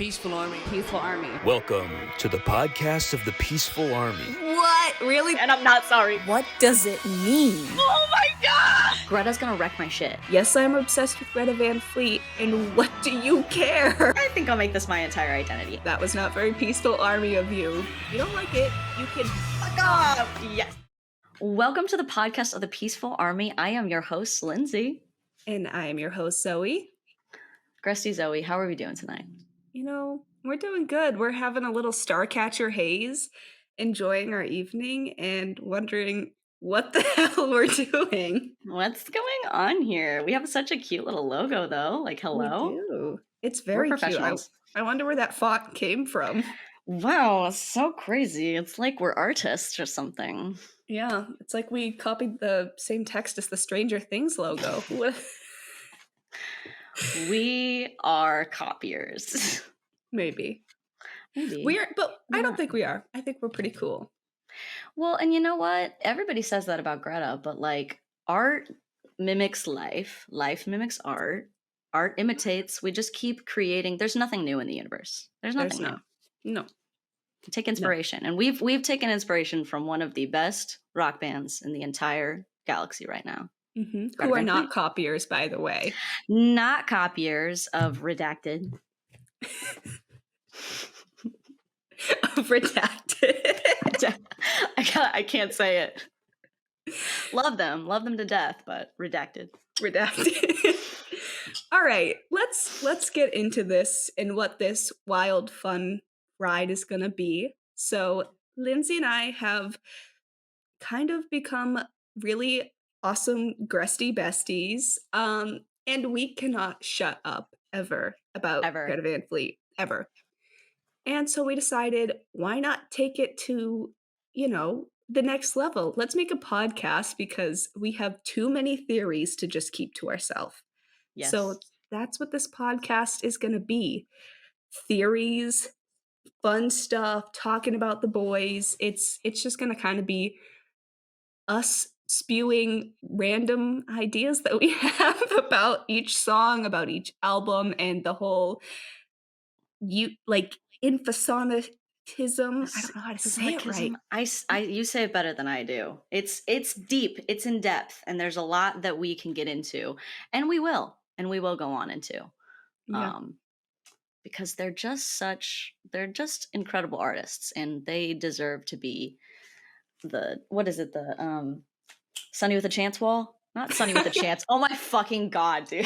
Peaceful Army. Peaceful Army. Welcome to the podcast of the Peaceful Army. What? Really? And I'm not sorry. What does it mean? Oh my god! Greta's gonna wreck my shit. Yes, I'm obsessed with Greta Van Fleet, and what do you care? I think I'll make this my entire identity. That was not very Peaceful Army of you. If you don't like it, you can fuck off! Yes. Welcome to the podcast of the Peaceful Army. I am your host, Lindsay. And I am your host, Zoey. Gresty Zoey, how are we doing tonight? You know, we're doing good. We're having a little Starcatcher haze, enjoying our evening, and wondering what the hell we're doing. What's going on here? We have such a cute little logo, though. Like, hello? We do. It's very cute. I wonder where that font came from. Wow, so crazy. It's like we're artists or something. Yeah, it's like we copied the same text as the Stranger Things logo. We are copiers. Maybe. We are, but I don't think we are. I think we're pretty cool. Well, and you know what? Everybody says that about Greta, but like art mimics life. Life mimics art. Art imitates. We just keep creating. There's nothing new in the universe. There's nothing new. No. Take inspiration. And we've taken inspiration from one of the best rock bands in the entire galaxy right now. Mm-hmm. Who are not copiers, by the way. Not copiers of Redacted. Of Redacted. I can't say it. Love them to death, but Redacted. All right, let's get into this and what this wild, fun ride is gonna be. So Lindsay and I have kind of become really awesome Gresty besties, and we cannot shut up ever about Greta Van Fleet, ever. And so we decided, why not take it to, the next level? Let's make a podcast because we have too many theories to just keep to ourselves. Yes. So that's what this podcast is going to be. Theories, fun stuff, talking about the boys. It's just going to kind of be us spewing random ideas that we have about each song, about each album, and the whole infasonatism. I don't know how to say it right. You say it better than I do. It's deep, it's in depth, and there's a lot that we can get into, and we will go on into. Yeah. Because they're just incredible artists, and they deserve to be the Sunny with a Chance wall? Not Sunny with a Chance. Oh my fucking god, dude.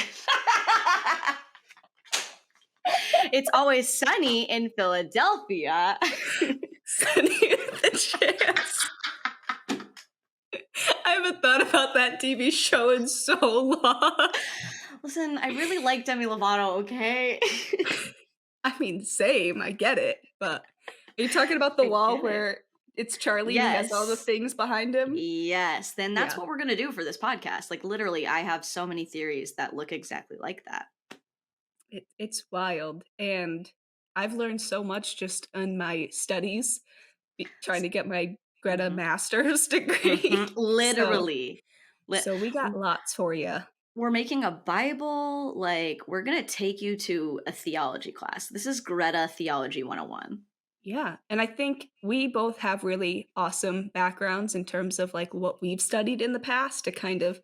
It's always sunny in Philadelphia. Sunny with a Chance. I haven't thought about that TV show in so long. Listen, I really like Demi Lovato, okay? I mean, same. I get it. But are you talking about the wall where it's Charlie and he has all the things behind him? Yes. Then that's what we're going to do for this podcast. Like, literally, I have so many theories that look exactly like that. It's wild. And I've learned so much just in my studies, trying to get my Greta master's degree. Mm-hmm. Literally. So we got lots for you. We're making a Bible. Like, we're going to take you to a theology class. This is Greta Theology 101. Yeah. And I think we both have really awesome backgrounds in terms of like what we've studied in the past to kind of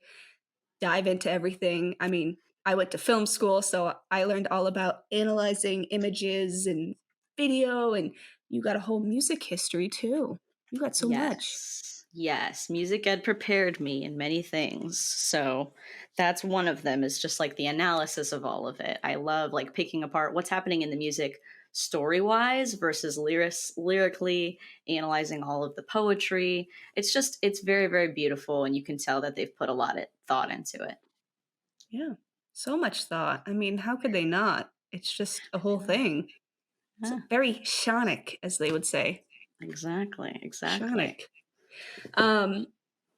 dive into everything. I mean, I went to film school, so I learned all about analyzing images and video, and you got a whole music history too. You got so much. Yes, music ed prepared me in many things. So that's one of them, is just like the analysis of all of it. I love like picking apart what's happening in the music story-wise versus lyrically, analyzing all of the poetry. It's very, very beautiful, and you can tell that they've put a lot of thought into it. Yeah. So much thought. I mean, how could they not? It's just a whole thing. It's very Shonic, as they would say. Exactly. Shonic.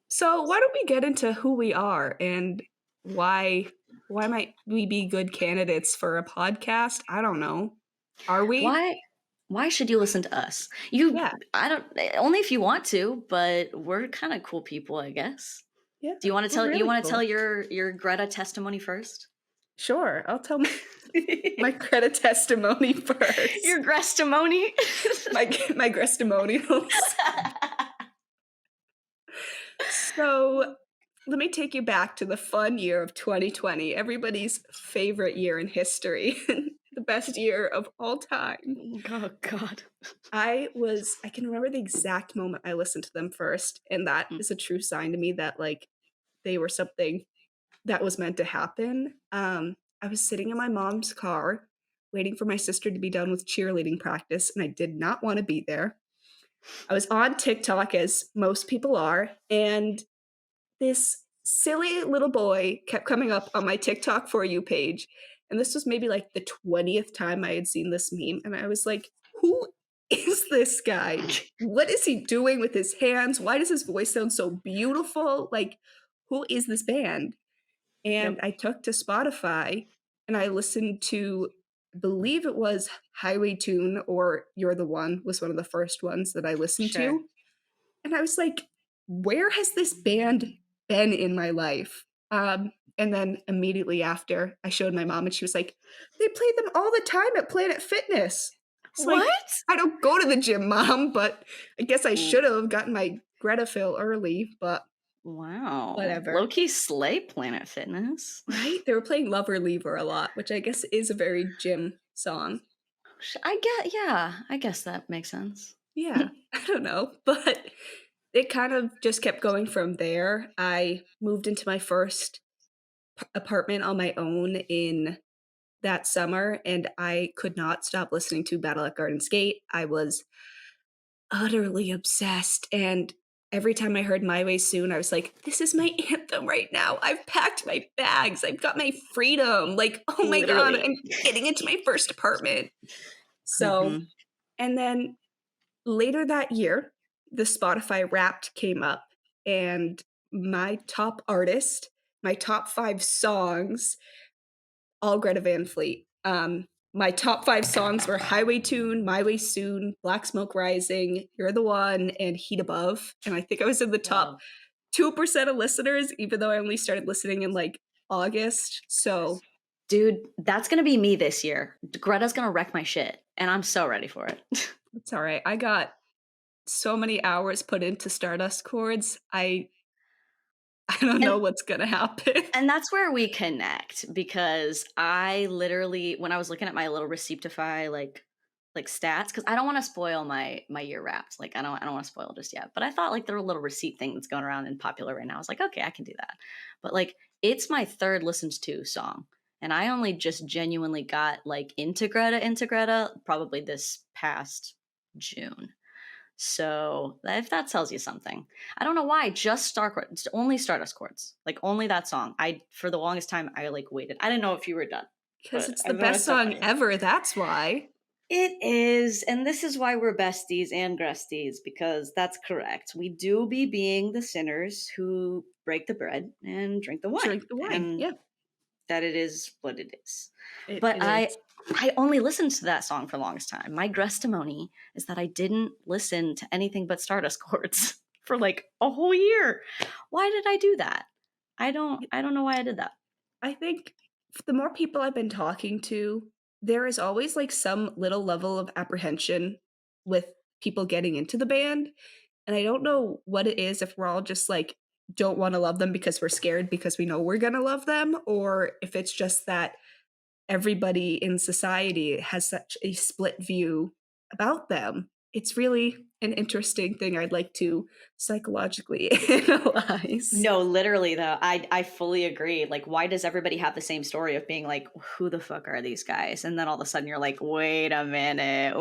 So why don't we get into who we are and why might we be good candidates for a podcast? I don't know. Are we? Why should you listen to us? I don't, only if you want to, but we're kind of cool people, I guess. Yeah. Do you want to tell? Tell your Greta testimony first? Sure, I'll tell my Greta testimony first. Your Grestimony. My Grestimonials. So, let me take you back to the fun year of 2020, everybody's favorite year in history, the best year of all time. Oh God. I can remember the exact moment I listened to them first, and that is a true sign to me that, like, they were something that was meant to happen. I was sitting in my mom's car waiting for my sister to be done with cheerleading practice, and I did not wanna be there. I was on TikTok, as most people are, and this silly little boy kept coming up on my TikTok For You page, and this was maybe, like, the 20th time I had seen this meme, and I was like, "Who is this guy? What is he doing with his hands? Why does his voice sound so beautiful? Like, who is this band?" And Yep. I took to Spotify, and I listened to I believe it was Highway Tune or You're the One was one of the first ones that I listened Sure. to, and I was like, "Where has this band been in my life?" And then immediately after, I showed my mom, and she was like, "They play them all the time at Planet Fitness." It's like, What? "I don't go to the gym, mom, but I guess I W- should have gotten my Greta fill early, but Wow. whatever." Low key slay Planet Fitness. Right? They were playing Love or Leave Her a lot, which I guess is a very gym song. I guess that makes sense. Yeah, I don't know, but it kind of just kept going from there. I moved into my first apartment on my own in that summer, and I could not stop listening to Battle at Garden Gate. I was utterly obsessed, and every time I heard My Way Soon, I was like, "This is my anthem right now. I've packed my bags. I've got my freedom. Like, oh my god, Literally. I'm getting into my first apartment." So, Hmm. and then later that year, the Spotify Wrapped came up, and my top artist, my top 5 songs, all Greta Van Fleet. My top 5 songs were Highway Tune, My Way Soon, Black Smoke Rising, You're the One, and Heat Above, and I think I was in the top Wow. 2% of listeners, even though I only started listening in, like, August, so Dude, that's gonna be me this year. Greta's gonna wreck my shit, and I'm so ready for it. it's alright. I got so many hours put into Stardust chords, I don't know and what's gonna happen. and that's where we connect because I literally, when I was looking at my little Receiptify like stats, because I don't want to spoil my year wrapped. Like I don't want to spoil just yet. But I thought like there were a little receipt thing that's going around and popular right now. I was like, okay, I can do that. But like it's my third listened to song. And I only just genuinely got like into Greta probably this past June. So if that tells you something, I don't know why. Just Star Chords, only Stardust Chords, like only that song. I for the longest time I like waited. I didn't know if you were done, 'Cause but it's I the don't want to best step on song you. ever, that's why. It is, and this is why we're besties and Gresties because that's correct. We do be being the sinners who break the bread and drink the wine, Drink the wine, and yeah. that it is what it is. It But it is. I only listened to that song for the longest time. My Grestimony is that I didn't listen to anything but Stardust Chords for like a whole year. Why did I do that? I don't know why I did that. I think the more people I've been talking to, there is always, like, some little level of apprehension with people getting into the band, and I don't know what it is, if we're all just, like, don't wanna love them because we're scared because we know we're gonna love them, or if it's just that everybody in society has such a split view about them. It's really an interesting thing I'd like to psychologically analyze. No, literally though, I fully agree. Like, why does everybody have the same story of being like, who the fuck are these guys? And then all of a sudden you're like, wait a minute.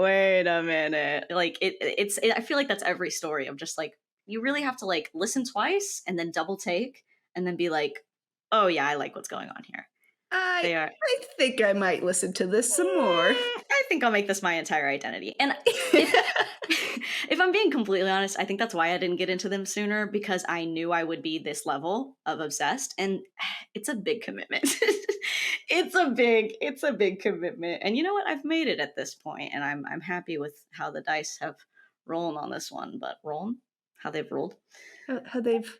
Like I feel like that's every story of just like you really have to like listen twice and then double take and then be like, oh yeah, I like what's going on here. I They are I think I might listen to this some more. I think I'll make this my entire identity. And if if I'm being completely honest, I think that's why I didn't get into them sooner because I knew I would be this level of obsessed and it's a big commitment. It's a big commitment. And you know what? I've made it at this point and I'm happy with how the dice have rolled on this one, but rolling how they've rolled. How they've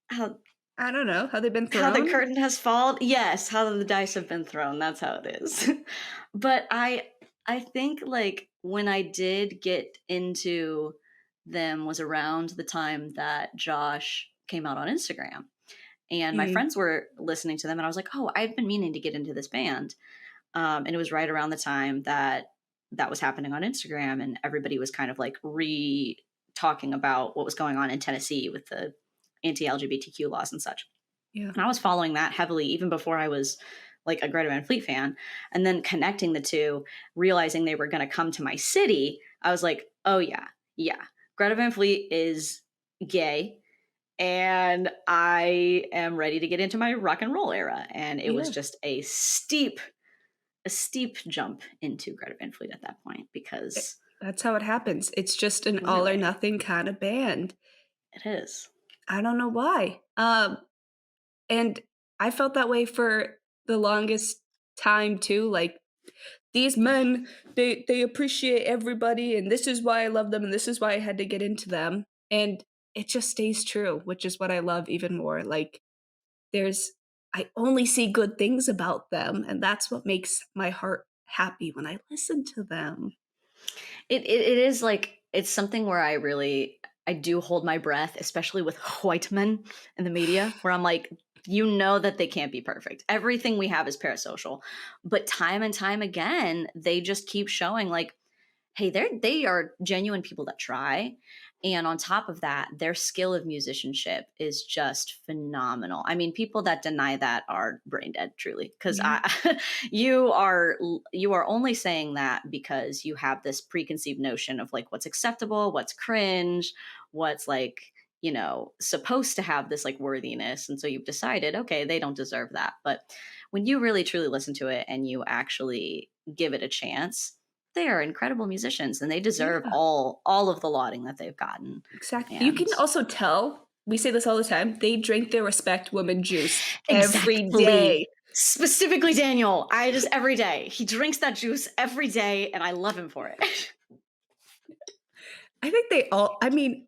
How I don't know, how they've been How the thrown? curtain has fallen? Yes, how the dice have been thrown, that's how it is. But I think, like, when I did get into them was around the time that Josh came out on Instagram, and my Mm, friends were listening to them, and I was like, "Oh, I've been meaning to get into this band." And it was right around the time that that was happening on Instagram, and everybody was kind of, like, talking about what was going on in Tennessee with the anti-LGBTQ laws and such. yeah. And I was following that heavily even before I was like a Greta Van Fleet fan. And then connecting the two, realizing they were going to come to my city, I was like, oh, yeah, yeah. Greta Van Fleet is gay. And I am ready to get into my rock and roll era. And it was Yeah. just a steep jump into Greta Van Fleet at that point It because that's how it happens. It's just an all or literally nothing kinda band. it is. I don't know why. And I felt that way for the longest time too, like, these men, they appreciate everybody, and this is why I love them, and this is why I had to get into them, and it just stays true, which is what I love even more, like, there's I only see good things about them, and that's what makes my heart happy when I listen to them. It is like it's something where I do hold my breath, especially with white men in the media, where I'm like, you know that they can't be perfect. Everything we have is parasocial. But time and time again, they just keep showing like, hey, they are genuine people that try. And on top of that, their skill of musicianship is just phenomenal. I mean, people that deny that are brain dead, truly. Because Yeah, I, you are only saying that because you have this preconceived notion of like what's acceptable, what's cringe, what's like supposed to have this like worthiness, and so you've decided, okay, they don't deserve that. But when you really truly listen to it and you actually give it a chance, they are incredible musicians and they deserve yeah, all of the lauding that they've gotten. exactly. You And can also tell, we say this all the time, they drink their respect woman juice every exactly, day. specifically Daniel, I just every day he drinks that juice every day, and I love him for it. I think they all I mean,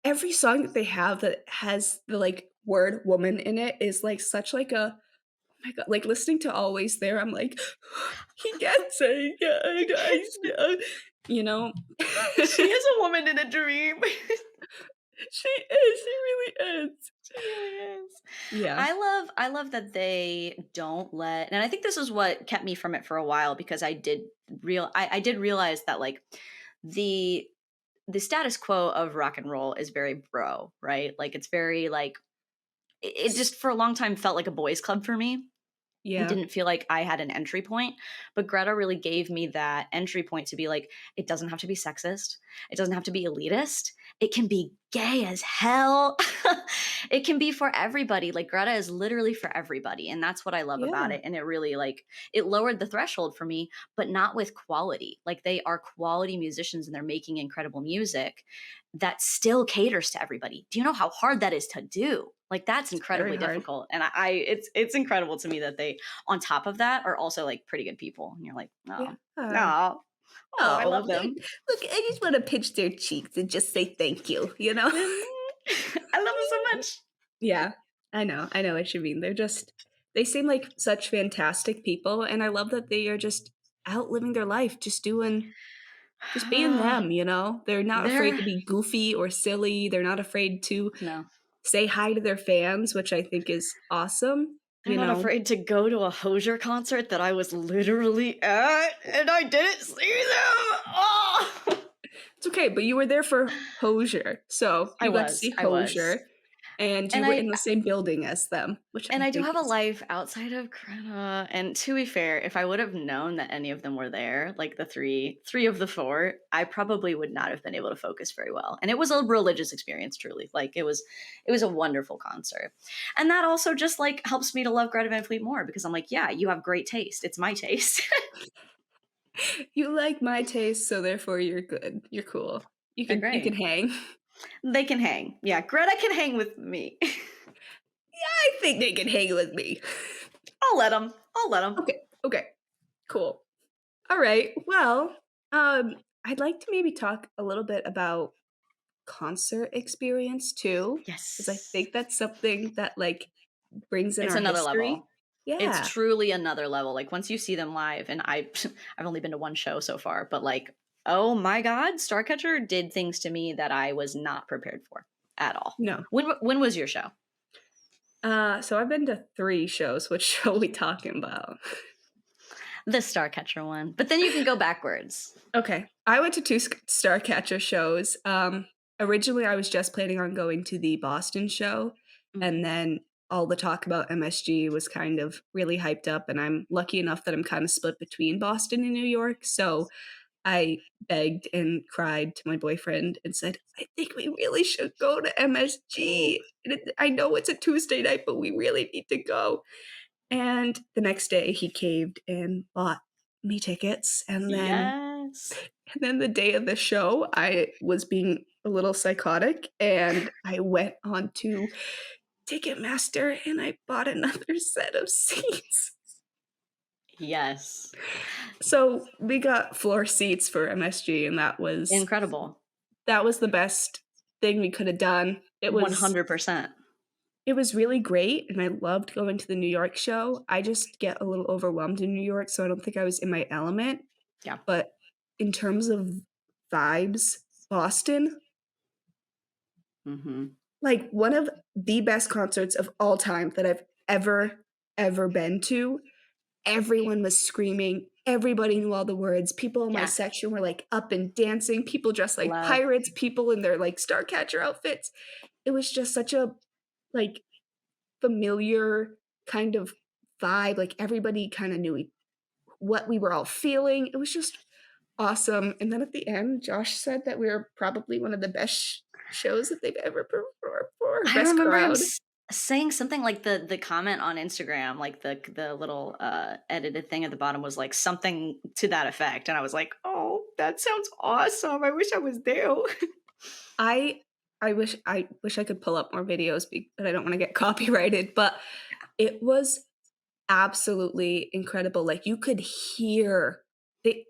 every song that they have that has the, like, word woman in it is, like, such like a oh my god, like, listening to Always There, I'm like, "He gets it, yeah, I know," you know? She is a woman in a dream. She is, she really is. She really is. Yeah. I love that they don't let, and I think this is what kept me from it for a while, because I did realize that like the the status quo of rock and roll is very bro, right? Like it's very like it just for a long time felt like a boys club for me. It Yeah, didn't feel like I had an entry point, but Greta really gave me that entry point to be like, it doesn't have to be sexist. It doesn't have to be elitist. It can be gay as hell. It can be for everybody. Like Greta is literally for everybody. And that's what I love about yeah, it. And it really like it lowered the threshold for me, but not with quality. Like they are quality musicians and they're making incredible music that still caters to everybody. Do you know how hard that is to do? Like that's it's very incredibly hard. difficult. And it's incredible to me that they on top of that are also like pretty good people. And you're like, Yeah. oh, no, oh, I love Oh, them. look, I just wanna pinch their cheeks and just say thank you, you know? I love them so much. Yeah, I know what you mean. They seem like such fantastic people, and I love that they are just out living their life, just being them, you know? They're not afraid They're to be goofy or silly, they're not afraid to no, say hi to their fans, which I think is awesome, they're you not know? afraid to go to a Hosier concert that I was literally at, and I didn't see them. Oh, It's okay, but you were there for Hozier, so you got to see I was, Hozier, and you and were in the same building as them, which I I do think have a is life outside of Greta. And to be fair, if I would have known that any of them were there, like the three of the four, I probably would not have been able to focus very well. And it was a religious experience, truly. Like it was a wonderful concert. And that also just like helps me to love Greta Van Fleet more, because I'm like, yeah, you have great taste. It's my taste. you like my taste, so therefore you're good. You're cool. They're You can great. hang. They can hang. Yeah, Greta can hang with me. I think they can hang with me. I'll let them. I'll let them. Okay, okay, cool. Alright, well, I'd like to maybe talk a little bit about concert experience too, because I Yes. think that's something that, like, brings in It's our another history. level. It's Yeah. truly another level. Like once you see them live, and I've only been to one show so far, but like, oh my God, Starcatcher did things to me that I was not prepared for at all. No. When was your show? So I've been to 3 shows. Which show are we talking about? The Starcatcher one. But then you can go backwards. Okay. I went to 2 Starcatcher shows. Originally, I was just planning on going to the Boston show, and Mhm. then all the talk about MSG was kind of really hyped up, and I'm lucky enough that I'm kinda split between Boston and New York, so I begged and cried to my boyfriend and said, "I think we really should go to Ooh. MSG. I know it's a Tuesday night, but we really need to go." And the next day, he caved and bought me tickets, Yes. and then the day of the show, I was being a little psychotic, and I went on to Ticketmaster, and I bought another set of seats. Yes. So, we got floor seats for MSG, and Incredible. that was the best thing we coulda done. 100%. It was really great, and I loved going to the New York show. I just get a little overwhelmed in New York, so I don't think I was in my element, Yeah. but in terms of vibes, Boston, Mhm. like, one of the best concerts of all time that I've ever been to. Everyone was screaming, everybody knew all the words, people in my Yeah. section were, like, up and dancing, people dressed like Love. pirates, people in their, like, Starcatcher outfits. It was just such a, like, familiar kind of vibe, like, everybody kinda knew what we were all feeling. It was just awesome, and then at the end, Josh said that we were probably one of the best shows that they've ever performed for, I best remember him crowd. saying something like the comment on Instagram, like the little edited thing at the bottom was like something to that effect, and I was like, "Oh, that sounds awesome! I wish I was there." I I wish I could pull up more videos but I don't wanna get copyrighted, but it was absolutely incredible, like, you could hear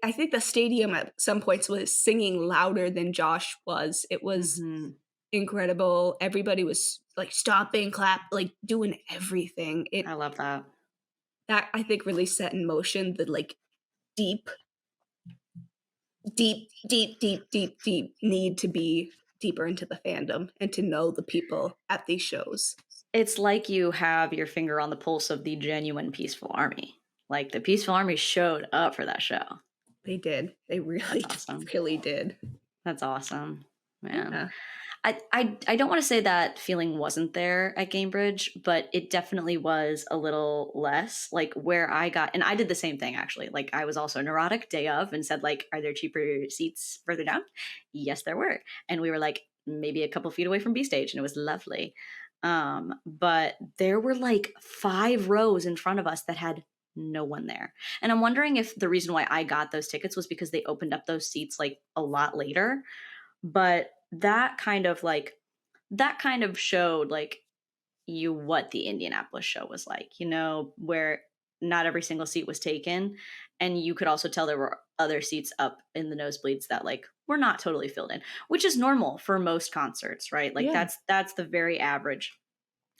I think the stadium at some points was singing louder than Josh was. It was Mhm. incredible. Everybody was, like, stomping, clap, like, doing everything. I love that. That, I think, really set in motion the, like, deep, deep need to be deeper into the fandom and to know the people at these shows. It's like you have your finger on the pulse of the genuine Peaceful Army. Like the Peaceful Army showed up for that show. They did. They That's really, awesome. really did. That's awesome, man. Yeah. I don't want to say that feeling wasn't there at Gamebridge, but it definitely was a little less. Like where I got, and I did the same thing actually. Like I was also neurotic day of and said like, "Are there cheaper seats further down?" Yes, there were, and we were like maybe a couple feet away from B stage, and it was lovely. But there were like 5 rows in front of us that had no one there, and I'm wondering if the reason why I got those tickets was because they opened up those seats like a lot later, but that kind of showed like you what the Indianapolis show was like, where not every single seat was taken, and you could also tell there were other seats up in the nosebleeds that like were not totally filled in, which is normal for most concerts, right? Like Yeah. that's the very average.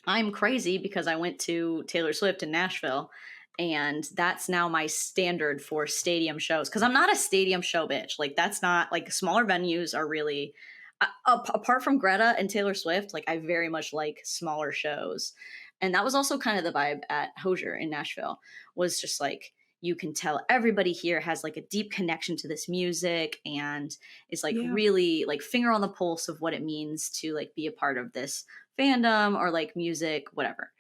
I'm crazy because I went to Taylor Swift in Nashville, and that's now my standard for stadium shows because I'm not a stadium show bitch. Like that's not like smaller venues are really apart from Greta and Taylor Swift, like I very much like smaller shows. And that was also kind of the vibe at Hozier in Nashville, was just like you can tell everybody here has like a deep connection to this music and is like Yeah. really like finger on the pulse of what it means to like be a part of this fandom or like music, whatever.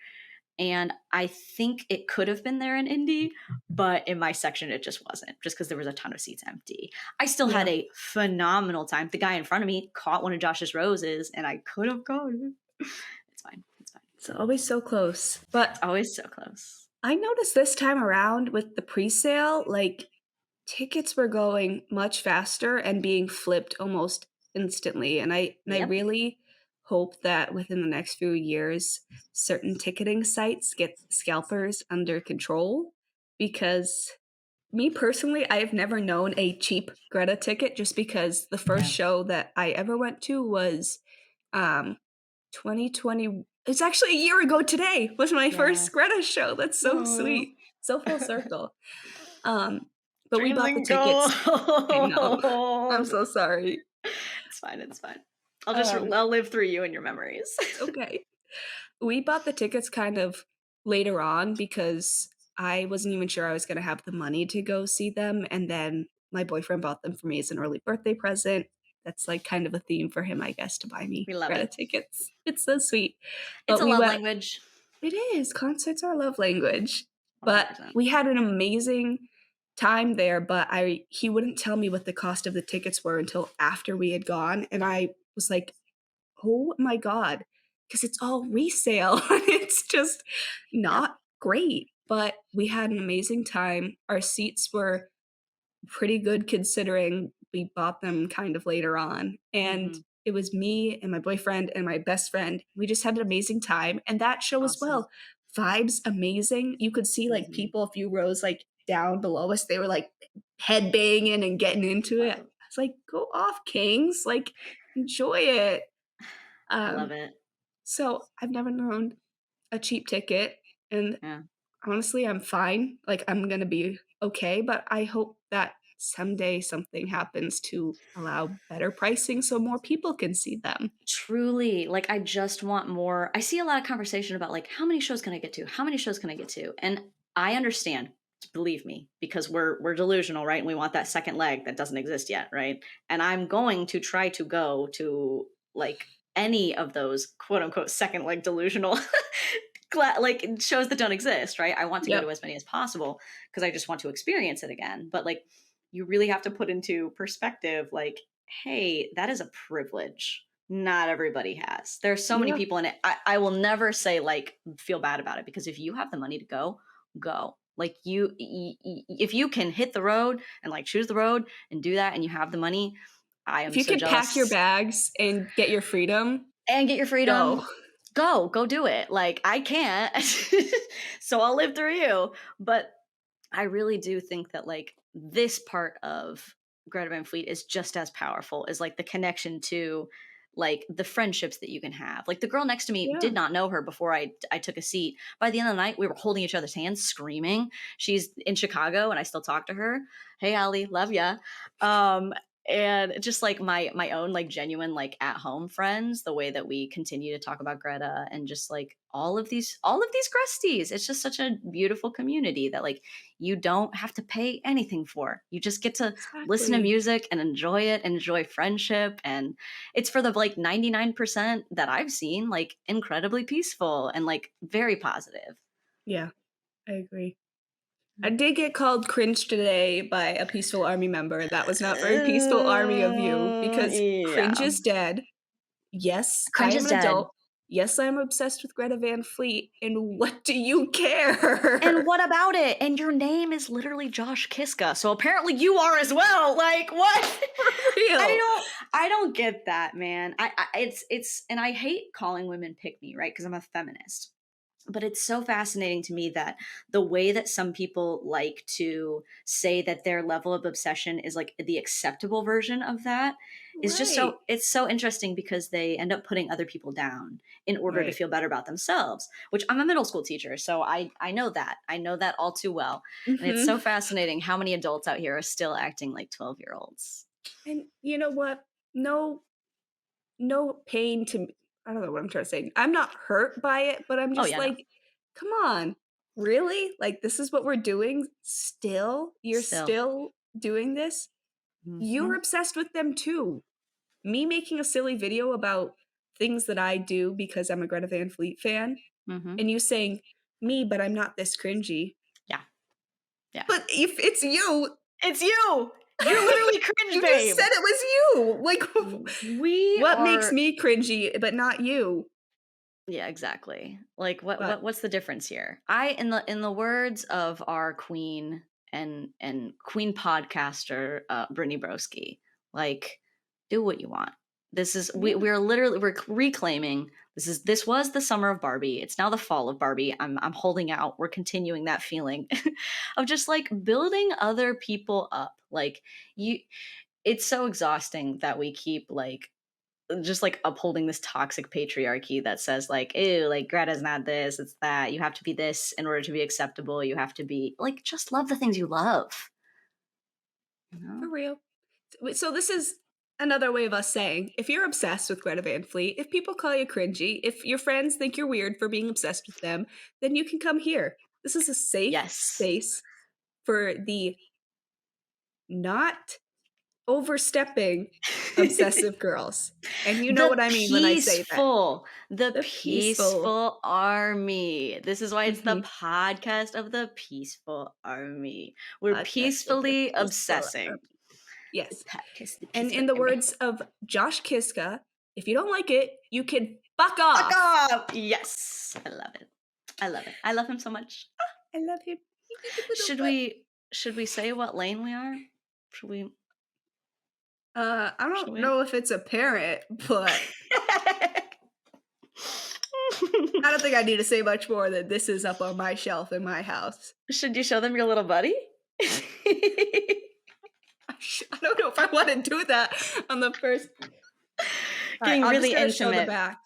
And I think it could have been there in Indy, but in my section it just wasn't, just because there was a ton of seats empty. I still had Yeah. a phenomenal time. The guy in front of me caught one of Josh's roses, and I could have gone. It's fine. It's fine. It's always so close. But It's always so close. I noticed this time around with the presale, like, tickets were going much faster and being flipped almost instantly, and I Yep. really hope that within the next few years, certain ticketing sites get scalpers under control because Me personally, I have never known a cheap Greta ticket just because the first Yeah. show that I ever went to was, um, 2020 it's actually a year ago today was my Yeah. first Greta show, that's so Oh, sweet. So full circle. Um, but we dreams bought the and tickets I know. I'm goals. so sorry. It's fine. It's fine. Um, I'll live through you and your memories. it's okay. We bought the tickets kind of later on because I wasn't even sure I was gonna have the money to go see them, and then my boyfriend bought them for me as an early birthday present. That's, like, kind of a theme for him, I guess, to buy me We love Greta it. tickets. It's so sweet. It's But a we love went language. It is, concerts are love language. But 100%. we had an amazing time there, but I he wouldn't tell me what the cost of the tickets were until after we had gone, and I was like, "Oh my god," because it's all resale, and it's just Yep. not great, but we had an amazing time. Our seats were pretty good considering we bought them kind of later on, and Hmm. it was me and my boyfriend and my best friend. We just had an amazing time, and that show as Awesome. well. Vibes amazing. You could see, like, Hmm. people a few rows, like, down below us, they were, like, head banging and getting into it. I Love. was like, "Go off, kings, like, enjoy it." I love Um, it. so I've never known a cheap ticket, and Yeah. honestly, I'm fine. Like, I'm gonna be okay, but I hope that someday something happens to allow better pricing so more people can see them. Truly, like I just want more. I see a lot of conversation about like how many shows can I get to? How many shows can I get to? And I understand, believe me, because we're delusional, right? And we want that second leg that doesn't exist yet, right? And I'm going to try to go to like any of those quote unquote second leg delusional like shows that don't exist, right? I want to go to Yep. as many as possible because I just want to experience it again. But like you really have to put into perspective like hey, that is a privilege not everybody has. There are so many Yeah. people in it. I will never say like feel bad about it because if you have the money to go, go. Like if you can hit the road and like choose the road and do that and you have the money, I If am you so could pack your jealous. bags and get your freedom, And get your freedom, go. go do it. Like I can't. So I'll live through you. But I really do think that like this part of Greta Van Fleet is just as powerful as like the connection to like the friendships that you can have. Like the girl next to me Yeah. did not know her before I took a seat. By the end of the night, we were holding each other's hands, screaming. She's in Chicago, and I still talk to her. Hey, Allie, love ya. Um, and just like my own like genuine like at home friends, the way that we continue to talk about Greta and just like all of these Gresties. It's just such a beautiful community that like you don't have to pay anything for. You just get to listen to Exactly. music and enjoy it, and enjoy friendship. And it's for the like 99% that I've seen, like incredibly peaceful and like very positive. Yeah, I agree. I did get called cringe today by a Peaceful Army member. That was not very Peaceful Army of you because cringe Yeah. is dead. Yes, I Cringe am is an dead. adult. Yes, I'm obsessed with Greta Van Fleet, and what do you care? And what about it? And your name is literally Josh Kiska. So apparently you are as well. Like what? For real. I don't get that, man. It's and I hate calling women pick me, right? Because I'm a feminist. But it's so fascinating to me that the way that some people like to say that their level of obsession is like the acceptable version of that is just Right. it's so interesting because they end up putting other people down in order to Right. feel better about themselves, which I'm a middle school teacher, so I know that. I know that all too well. And it's so Mhm. fascinating how many adults out here are still acting like 12-year-olds. And you know what? No no pain to me. I don't know what I'm trying to say. I'm not hurt by it, but I'm Oh just yeah, no. like, "Come on. Really? Like, this is what we're doing still? You're Still. still doing this? You're Mhm. obsessed with them too." Me making a silly video about things that I do because I'm a Greta Van Fleet fan, Mhm. and you saying, "Me, but I'm not this cringy." Yeah. Yeah. But if it's you, It's you. You're literally cringe, you just babe. said it was you. Like, We what makes are me cringy but not you? yeah, exactly. Like But what's the difference here? I in the words of our queen and queen podcaster Brittany Broski, like do what you want. This is Yeah. we're reclaiming this was the summer of Barbie. It's now the fall of Barbie. I'm holding out. We're continuing that feeling of just like building other people up. Like you it's so exhausting that we keep like just like upholding this toxic patriarchy that says like, ew, like Greta's not this, it's that. You have to be this in order to be acceptable. You have to be like, just love the things you love. You For know? real. So this is another way of us saying, if you're obsessed with Greta Van Fleet, if people call you cringy, if your friends think you're weird for being obsessed with them, then you can come here. This is a safe Yes. space for the not overstepping obsessive girls. And you know what I mean when I say that. The The peaceful. peaceful army. This is why it's the Mhm. podcast of the peaceful army. We're Podcast of the peacefully peaceful obsessing. army. The Yes. podcast of the And peaceful in the army. words of Josh Kiska, if you don't like it, you can fuck Fuck off. off! Yes. I love it. I love it. I love him so much. I love him. Should we say what lane we are? Should we I should don't we? know if it's apparent, but I don't think I need to say much more than this is up on my shelf in my house. Should you show them your little buddy? I don't know if I want to do that on the first. Getting I'm really just gonna show the intimate. back.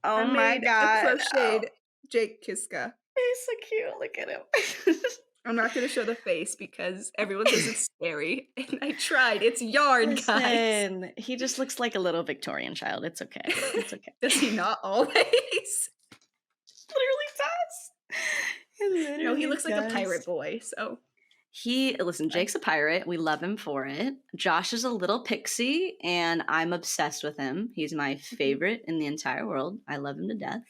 Oh I my made god. a crocheted Jake Kiska. He's so cute. Look at him. I'm not gonna show the face because everyone says it's scary, and I tried. It's yarn, guys. Listen, he just looks like a little Victorian child. It's okay. It's okay. Does he not always? Literally does. No, he looks like a does. pirate boy. So Listen, Jake's a pirate. We love him for it. Josh is a little pixie, and I'm obsessed with him. He's my favorite in the entire world. I love him to death.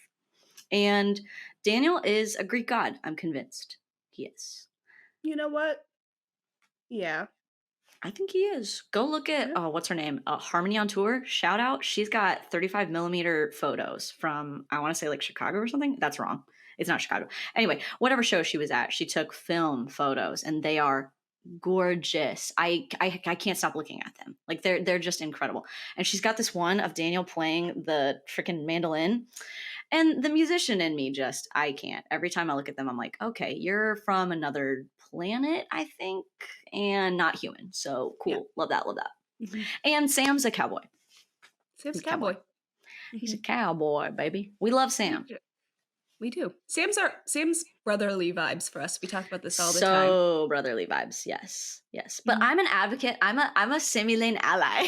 And Daniel is a Greek god. I'm convinced he is. you know what? Yeah. I think he is. Go look at, Yeah. what's her name? Harmony on Tour. Shout out. She's got 35 millimeter photos from, I want to say like Chicago or something. That's wrong. It's not Chicago. Anyway, whatever show she was at, she took film photos and they are gorgeous. I can't stop looking at them. Like they're just incredible. And she's got this one of Daniel playing the freaking mandolin. And the musician in me just, I can't. Every time I look at them, I'm like, okay, you're from another planet, I think, and not human. So cool. Yeah. Love that. Love that. Mhm. And Sam's a cowboy. Sam's He's a cowboy. cowboy. He's a cowboy, baby. We love Sam. We do. Sam's brotherly vibes for us. We talk about this all the time. So brotherly vibes. Yes. Yes. But I'm an advocate. I'm a Semi-Lane ally.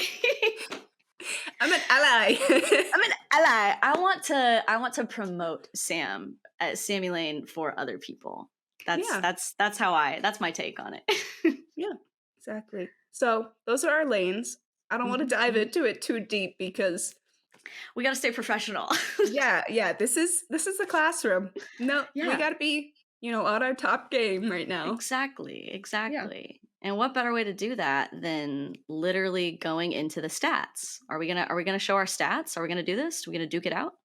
I'm an ally. I'm an ally. I want to promote Sam at Sammy Lane for other people. That's my take on it. Yeah, exactly. So those are our lanes. I don't want to dive into it too deep because we got to stay professional. yeah. This is the classroom. No, we Yeah. got to be on our top game right now. Exactly. And what better way to do that than literally going into the stats? Are we gonna show our stats? Are we gonna do this? Are we gonna duke it out?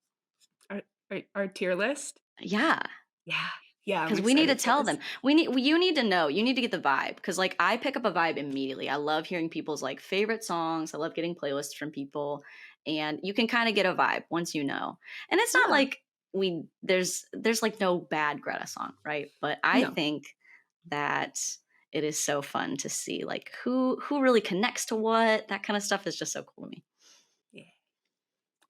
Our tier list. Yeah. Yeah. Because we need to tell them. You need to know. You need to get the vibe. Because like I pick up a vibe immediately. I love hearing people's like favorite songs. I love getting playlists from people, and you can kind of get a vibe once you know. And it's not like there's like no bad Greta song, right? But I think that it is so fun to see like who really connects to what. That kind of stuff is just so cool to me. Yeah.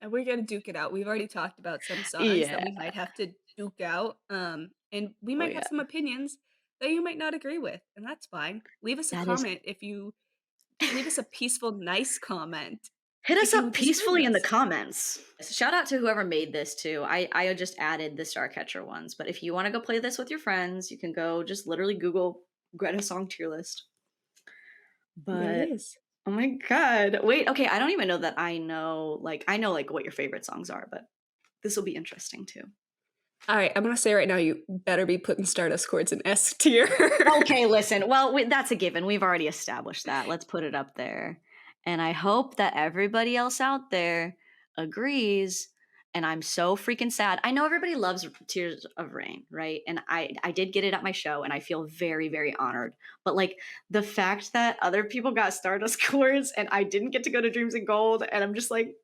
And we're gonna duke it out. We've already talked about some songs that we might have to duke out. And we might have some opinions that you might not agree with, and that's fine. Leave us a comment if you leave us a peaceful, nice comment. Hit us if you up disagree peacefully with in the us. comments. Shout out to whoever made this too. I just added the Starcatcher ones, but if you want to go play this with your friends, you can go just literally Google Greta song tier list. But There it is. oh my god. Wait, okay, I don't even know that I know like what your favorite songs are, but this will be interesting too. All right, I'm gonna say right now, you better be putting Stardust Chords in S tier. Okay, listen. Well, that's a given. We've already established that. Let's put it up there. And I hope that everybody else out there agrees and I'm so freaking sad. I know everybody loves Tears of Rain, right? And I did get it at my show, and I feel very, very honored. But like the fact that other people got Stardust Chords and I didn't get to go to Dreams and Gold, and I'm just like,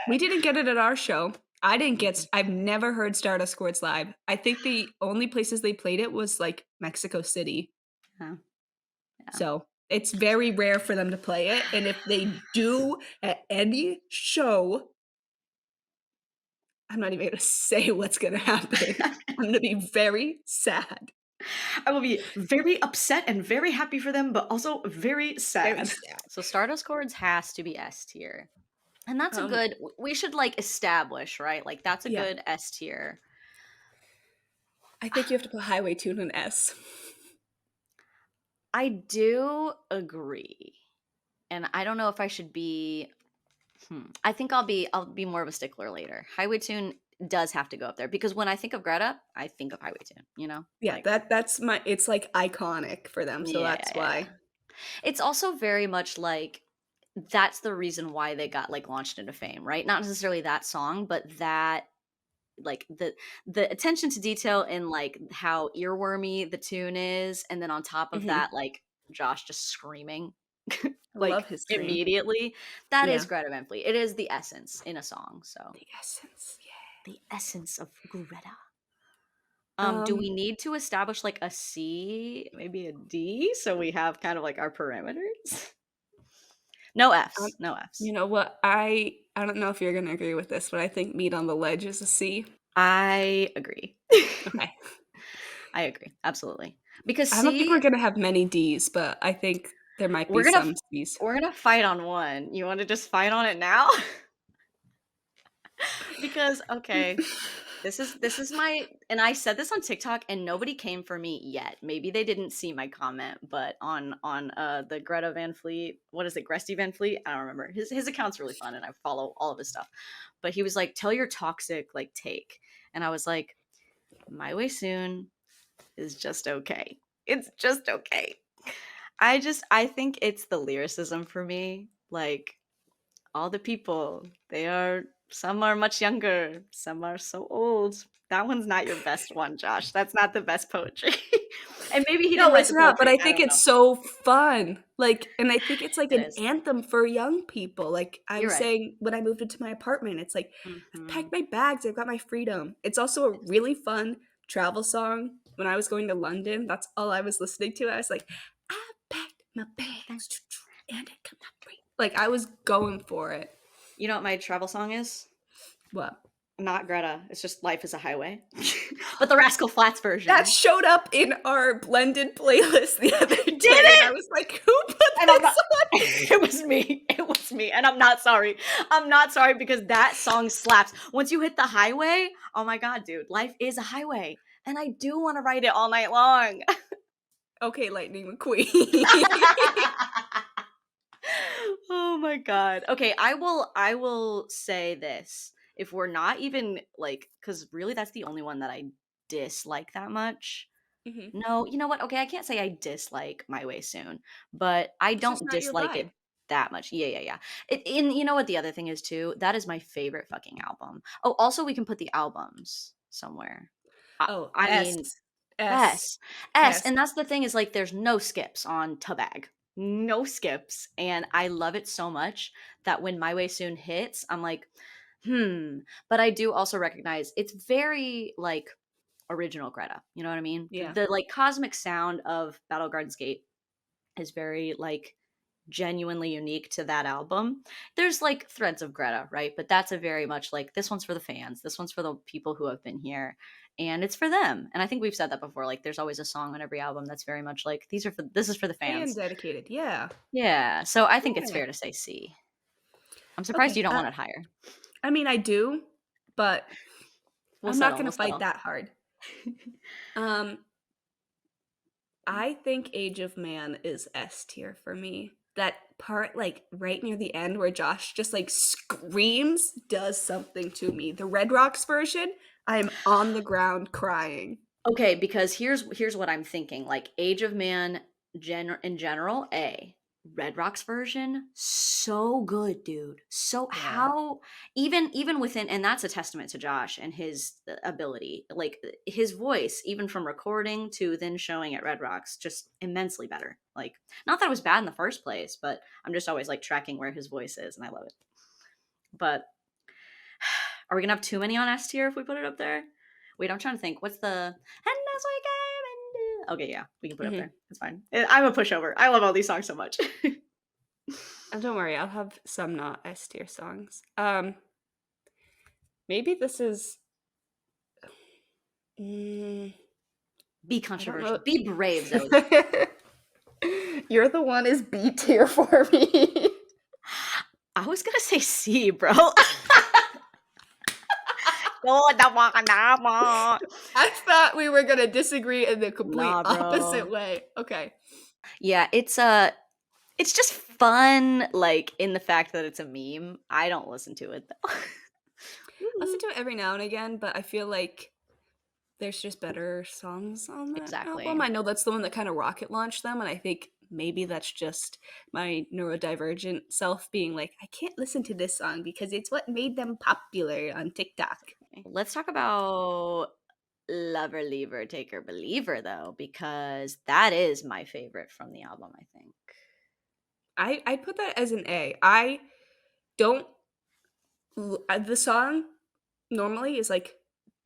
We didn't get it at our show. I've never heard Stardust Chords live. I think the only places they played it was like Mexico City. yeah. So it's very rare for them to play it. And if they do at any show, I'm not even going to say what's going to happen. I'm going to be very sad. I will be very upset and very happy for them, but also very sad. Very sad. So Stardust Chords has to be S tier. And that's a good, we should like establish, right? Like that's a good S tier. I think you have to put Highway Tune in S. I do agree. And I don't know if I should be, I think I'll be more of a stickler later. Highway Tune does have to go up there because when I think of Greta, I think of Highway Tune, you know? Yeah, like, that's my, it's like iconic for them. So that's why. It's also very much like, that's the reason why they got like launched into fame, right? Not necessarily that song, but that like the attention to detail in like how earwormy the tune is, and then on top of that, like Josh just screaming I love like his scream. immediately. That is Greta Van Fleet. It is the essence in a song. So the essence, the essence of Greta. Do we need to establish like a C, maybe a D, so we have kind of like our parameters? No Fs. No Fs. You know what? I don't know if you're gonna agree with this, but I think Meat on the Ledge is a C. I agree. Okay. I agree. Absolutely. Because I don't think we're gonna have many Ds, but I think there might be some Cs. We're gonna fight on one. You want to just fight on it now? Because okay, this is my, and I said this on TikTok and nobody came for me yet. Maybe they didn't see my comment, but on the Greta Van Fleet, what is it, Gresty Van Fleet? I don't remember. His account's really fun and I follow all of his stuff. But he was like, tell your toxic like take. And I was like, My Way Soon is just okay. It's just okay. I think it's the lyricism for me. Like all the people, some are much younger, some are so old. That one's not your best one, Josh. That's not the best poetry. And maybe he didn't write it's the not, but poetry. I think it's so fun. Like, and I think it's like It an is. anthem for young people. Like I You're was right. saying when I moved into my apartment, it's like I've packed my bags, I've got my freedom. It's also a really fun travel song. When I was going to London, that's all I was listening to. I was like, I packed my bags and I got my freedom. Like I was going for it. You know what my travel song is? What? Not Greta. It's just Life is a Highway. But the Rascal Flatts version. That showed up in our blended playlist the other day. Did it? I was like, who put and this on? It was me. It was me. And I'm not sorry. I'm not sorry because that song slaps. Once you hit the highway, oh my God, dude. Life is a highway. And I do want to ride it all night long. Okay, Lightning McQueen. Oh my God. Okay, I will say this. If we're not even like, because really that's the only one that I dislike that much. Mm-hmm. No, you know what? Okay, I can't say I dislike My Way Soon, but I don't dislike it that much. Yeah. And you know what the other thing is too? That is my favorite fucking album. Oh, also we can put the albums somewhere. I mean, S. And that's the thing is like there's no skips on Tabag. No skips. And I love it so much that when My Way Soon hits, I'm like, But I do also recognize it's very like original Greta. You know what I mean? Yeah. The like cosmic sound of Battle Gardens Gate is very like genuinely unique to that album. There's like threads of Greta, right? But that's a very much like this one's for the fans. This one's for the people who have been here. And it's for them. And I think we've said that before. Like there's always a song on every album that's very much like this is for the fans. And dedicated, yeah. Yeah. So I think it's fair to say C. I'm surprised you don't want it higher. I mean, I do, but I'm not going to fight that hard. I think Age of Man is S tier for me. That part, like right near the end where Josh just like screams, does something to me. The Red Rocks version, I'm on the ground crying. Okay, because here's what I'm thinking. Like Age of Man in general, A. Red Rock's version, so good, dude. So Yeah. how even within, and that's a testament to Josh and his ability. Like his voice, even from recording to then showing at Red Rocks, just immensely better. Like not that it was bad in the first place, but I'm just always like tracking where his voice is, and I love it. But are we gonna have too many on S tier if we put it up there? Wait, I'm trying to think. What's the and as we came into okay, yeah, we can put it up Mhm. there. It's fine. I'm a pushover. I love all these songs so much. Don't worry, I'll have some not S tier songs. Maybe this is. Mm, Be I don't controversial. know. Be brave, Zoe. You're the one is B tier for me. I was gonna say C, bro. Nah, I thought we were gonna disagree in the complete opposite bro. way. Okay. Yeah, it's just fun, like in the fact that it's a meme. I don't listen to it though. I listen to it every now and again, but I feel like there's just better songs on that Exactly. album. I know that's the one that kind of rocket launched them, and I think maybe that's just my neurodivergent self being like, I can't listen to this song because it's what made them popular on TikTok. Let's talk about Lover, Leaver, Taker, Believer though, because that is my favorite from the album, I think. I put that as an A. I don't the song normally is like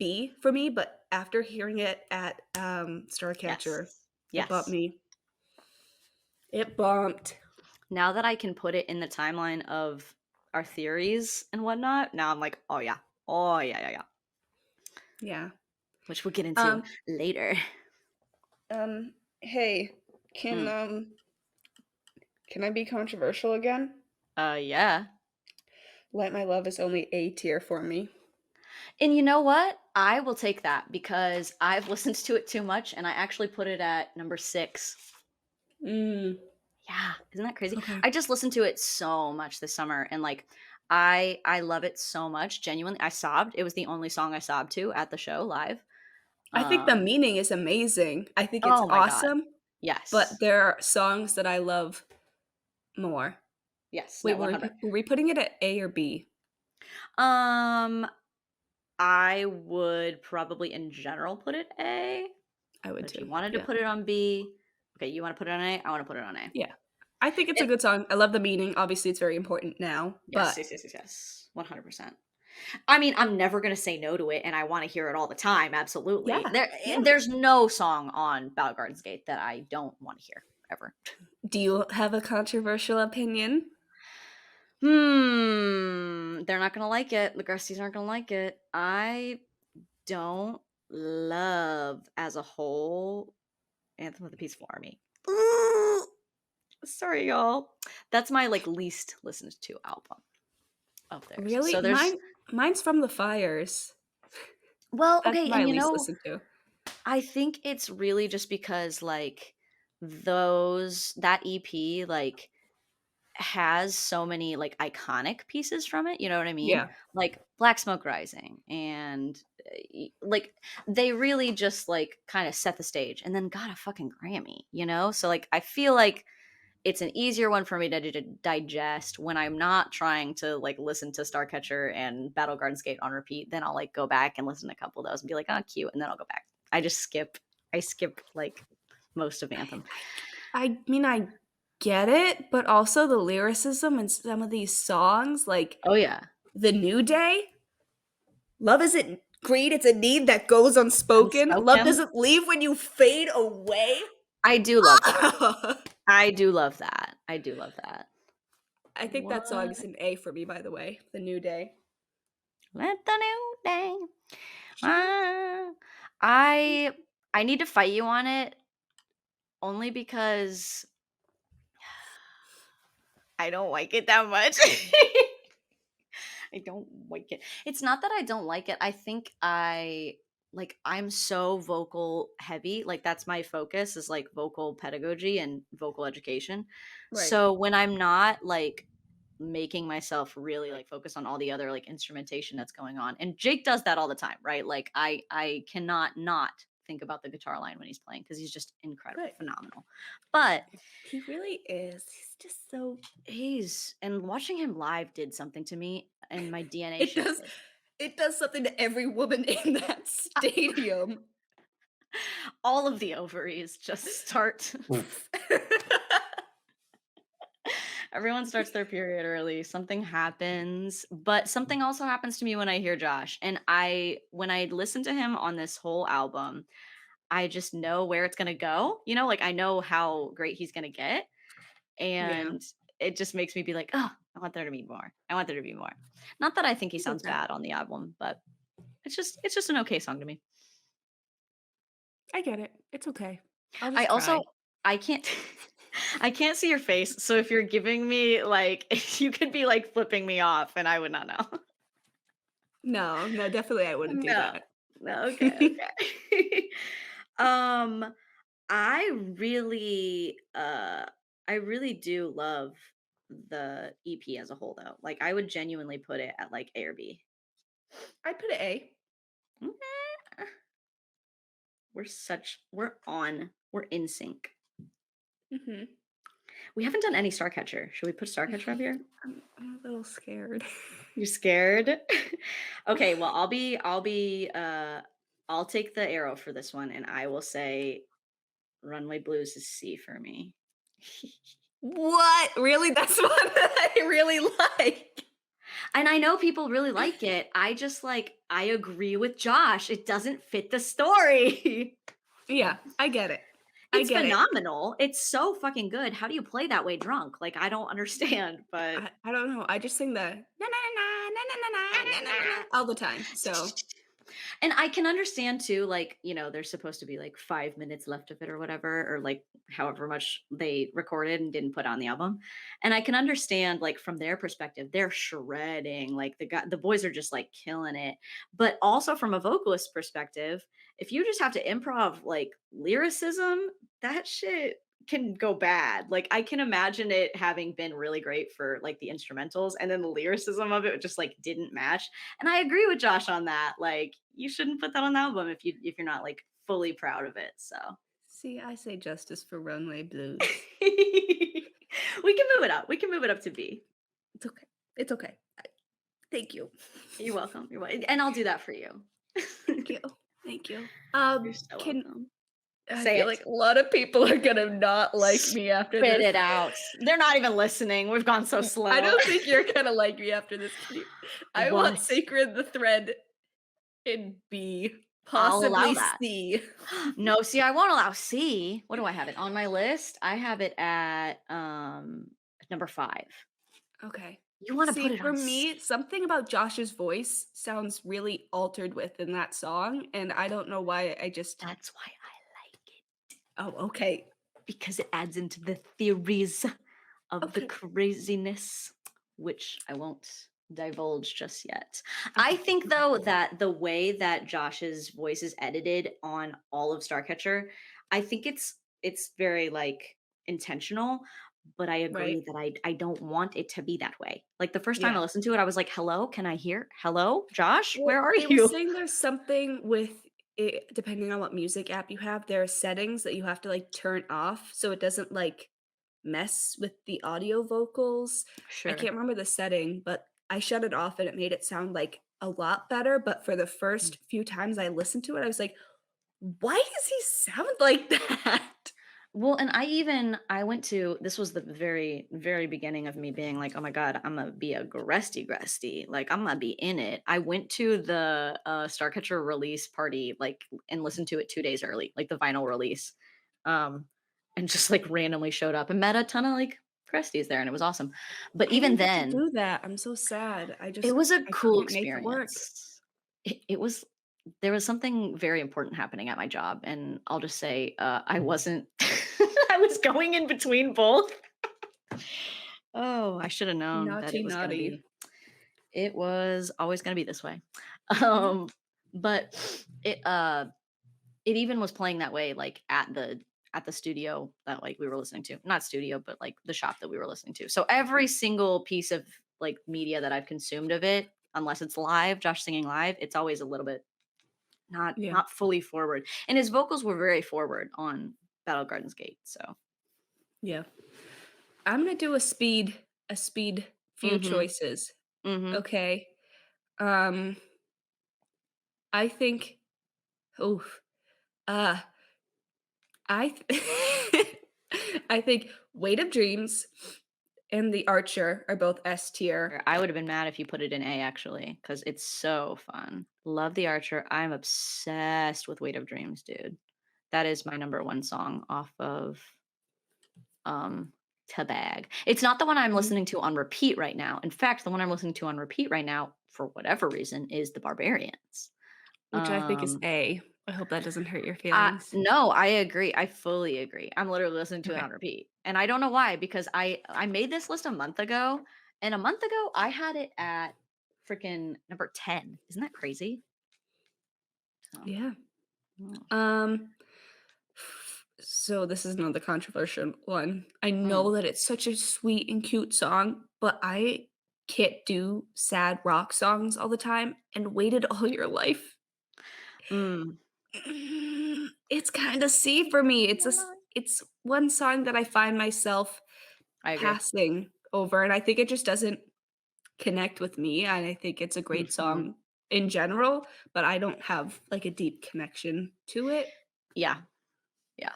B for me, but after hearing it at Starcatcher, Yes. it bumped Yes. me. It bumped. Now that I can put it in the timeline of our theories and whatnot, now I'm like, oh yeah. Oh yeah. Yeah. Which we'll get into Um later. hey, Hmm. can I be controversial again? Yeah. Light My Love is only A tier for me. And you know what? I will take that because I've listened to it too much and I actually put it at number 6. Mm, Yeah, isn't that crazy? okay. I just listened to it so much this summer and like I love it so much. Genuinely, I sobbed. It was the only song I sobbed to at the show live. I think the Um meaning is amazing. I think it's oh my god. awesome, but Yes. there are songs that I love more. Yes, Wait, no 100. were we putting it at A or B? Um I would probably in general put it A, I would but if you too. wanted to Yeah. put it on B, okay, you want to put it on A? I want to put it on A. Yeah. I think it's a It, good song. I love the meaning. Obviously, it's very important now, yes, but yes, yes, yes, yes. 100%. I mean, I'm never going to say no to it and I want to hear it all the time, absolutely. yeah. Yeah. There's no song on Battle Gardens Gate that I don't want to hear ever. Do you have a controversial opinion? They're not going to like it. The Gresties aren't going to like it. I don't love as a whole Anthem of the Peaceful Army. Ooh, sorry, y'all. That's my like least listened to album of theirs. Really? So there's Mine's From the Fires. well, That's okay, my and you least know, listened to. I think it's really just because like those that EP like has so many like iconic pieces from it, you know what I mean? Yeah. Like Black Smoke Rising and like they really just like kind of set the stage and then got a fucking Grammy, you know? So like I feel like it's an easier one for me to digest when I'm not trying to like listen to Starcatcher and Battle Garden Skate on repeat. Then I'll like go back and listen to a couple of those and be like, oh, cute, and then I'll go back. I skip like most of Anthem. I mean, I get it, but also the lyricism in some of these songs, like Oh yeah, The New Day, love isn't greed, it's a need that goes unspoken. Love Unspoken. doesn't leave when you fade away. I do love that. I I do love that. I do love that. think that What? song is an A for me, by the way. The New Day. Let the new day. Ah. I I need to fight you on it only because I don't like it that much. I don't like it. It's not that I don't like it. I think I'm so vocal heavy. Like that's my focus is like vocal pedagogy and vocal education. Right. So when I'm not like making myself really like focus on all the other like instrumentation that's going on. And Jake does that all the time, right? Like I cannot not think about the guitar line when he's playing because he's just incredible, Right. phenomenal. But He really is. He's just so and watching him live did something to me and my DNA it does shifted. it does something to every woman in that stadium. All of the ovaries just start. Everyone starts their period early. Something happens, but something also happens to me when I hear Josh. And when I listen to him on this whole album, I just know where it's going to go. Like I know how great he's going to get. Yeah, And it just makes me be like, oh, I want there to be more. I want there to be more. Not that I think he I get sounds that. bad on the album, but it's just an okay song to me. I get it. It's okay. I'll I just cry. also I can't I can't see your face. So if you're giving me like you could be like flipping me off and I would not know. No, no, definitely I wouldn't do No. that. No, okay, okay. um I really I really do love the EP as a whole though. Like I would genuinely put it at like A or B. I'd put it A. Mm, we're in sync. Mhm. We haven't done any Starcatcher. Should we put Starcatcher up here? I'm a little scared. You're scared? Okay, well, I'll take the arrow for this one and I will say Runway Blues is C for me. What? Really? That's one that I really like? And I know people really like it. I agree with Josh. It doesn't fit the story. Yeah, I get it. I It's get it. phenomenal. It's so fucking good. How do you play that way drunk? Like I don't understand, but I don't know. I just sing the na na na na na na na na na na all the time. So and I can understand too, like, there's supposed to be like 5 minutes left of it or whatever, or like however much they recorded and didn't put on the album. And I can understand, like, from their perspective, they're shredding, like the boys are just like killing it. But also from a vocalist perspective, if you just have to improv like lyricism, that shit can go bad. Like I can imagine it having been really great for like the instrumentals and then the lyricism of it just like didn't match. And I agree with Josh on that. Like you shouldn't put that on the album if you're not like fully proud of it. So see, I say justice for Runway Blues. we can move it up. We can move it up to B. It's okay. It's okay. Thank you. You're welcome. You're welcome. And I'll do that for you. Thank you. Thank you. You're so Can welcome. I Say feel it. like a lot of people are gonna not like me after Spit this. it out. They're not even listening. We've gone so slow. I don't think you're gonna like me after this. I want What? Sacred the Thread in B, I'll allow possibly that. C. No, see, I won't allow C. What do I have it on my list? I have it at number 5. Okay. You want to put See, it for on C? me, something about Josh's voice sounds really altered within that song, and I don't know why I just That's why I like it. oh, okay. Because it adds into the theories of the Okay. craziness, which I won't divulge just yet. I Okay. think though that the way that Josh's voice is edited on all of Starcatcher, I think it's very like intentional, but I Right. agree that I don't want it to be that way. Like the first time I Yeah. listened to it, I was like, "Hello, can I hear? Hello, Josh, Well, where are they were you?" saying there's something with it depending on what music app you have, there are settings that you have to, like, turn off so it doesn't, like, mess with the audio vocals. I Sure. can't remember the setting, but I shut it off and it made it sound, like, a lot better, but for the first few times I listened to it, I was like, "Why does he sound like that?" Well, and I went to this was the very, very beginning of me being like, "Oh my god, Imma be a Gresty, like, Imma be in it." I went to the, Starcatcher release party, like, and listened to it 2 days early, like, the vinyl release, um, and just, like, randomly showed up and met a ton of, like, Gresties there, and it was awesome. But I even didn't get to then, do that, I'm so sad. it was a I cool couldn't make it work. experience. It was there was something very important happening at my job, and I'll just say, I wasn't I was going in between both. Oh, I should have known that Naughty, it was gonna naughty. be it was always gonna be this way. Yep. Um, but it even was playing that way, like, at the studio that, like, we were listening to. Not studio, but, like, the shop that we were listening to. So every single piece of, like, media that I've consumed of it, unless it's live, Josh singing live, it's always a little bit Yeah. not fully forward. And his vocals were very forward on Battle Gardens Gate. So, Yeah. I'm gonna do a speed few mm-hmm, choices. mm-hmm. Okay. Um, I think oof. Uh, I th I think Weight of Dreams and The Archer are both S tier. I would have been mad if you put it in A actually, because it's so fun. Love the Archer. I'm obsessed with Weight of Dreams, dude. That is my number one song off of um Tabag. It's not the one I'm Mhm. listening to on repeat right now. In fact, the one I'm listening to on repeat right now, for whatever reason, is The Barbarians. Which I think is Um A. I hope that doesn't hurt your feelings. no, I agree. I fully agree. I'm literally listening to it Okay. on repeat. And I don't know why, because I made this list a month ago, and a month ago I had it at freaking number 10. Isn't that crazy? So, Yeah. mm, Um, so this is another controversial one. I mm, know that it's such a sweet and cute song, but I can't do sad rock songs all the time and Waited All Your life. mm, It's kind of C for me. It's one song that I find myself I agree. passing over, and I think it just doesn't connect with me, and I think it's a great Mhm. song in general, but I don't have, like, a deep connection to it. Yeah, yeah.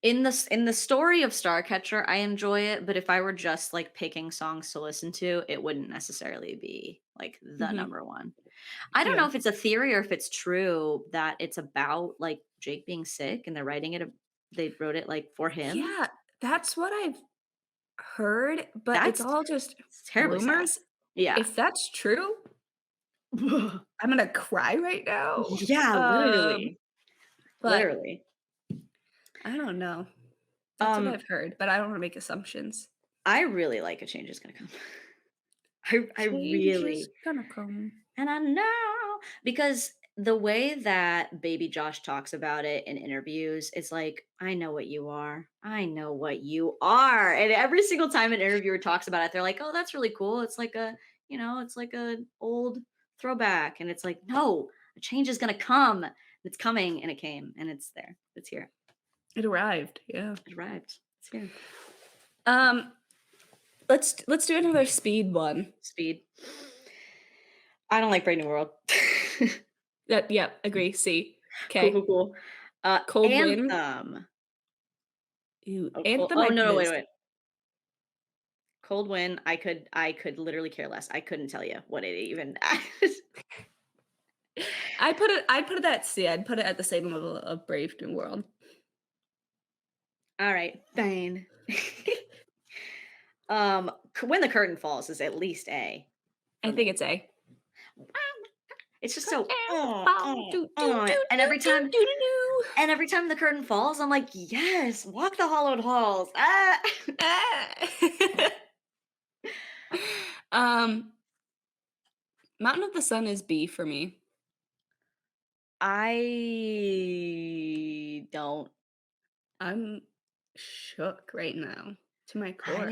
In the story of Starcatcher, I enjoy it, but if I were just like picking songs to listen to, it wouldn't necessarily be like the Mhm. number one. I don't know Yeah. if it's a theory or if it's true that it's about like Jake being sick and they're writing it. They wrote it like for him. Yeah, that's what I've heard, but it's That's all just terribly sad. rumors. Yeah. If that's true, I'm gonna cry right now. Yeah, Um, literally. but Literally. I don't know. That's what Um, I've heard, but I don't wanna make assumptions. I really like A Change Is Gonna Come. I Change is really gonna come. and I know because the way that baby Josh talks about it in interviews, it's like, I know what you are. I know what you are. And every single time an interviewer talks about it, they're like, oh, that's really cool. It's like it's like a old throwback. And it's like, no, a change is gonna come. It's coming and it came and it's there. It's here. It arrived, yeah. It arrived. It's here. Um, let's do another speed one. Speed. I don't like Brave New World. That yeah, agree, C. Cool, cool, Okay. cool. Cold Wind. Anthem. Ooh, Oh, cool. Anthem Oh I no, put no, wait, as wait. Cold Wind, I could literally care less. I couldn't tell you what it even I'd put it at C. I'd put it at the same level of Brave New World. All right, fine. When the Curtain Falls is at least A I for think me. it's A. It's just so Curtain fall, do, do, do, and do, do, do, do, every time the curtain falls, I'm like, yes, walk the hollowed halls. Ah. do. Um, Mountain of the Sun is B for me. I don't. I'm shook right now to my core.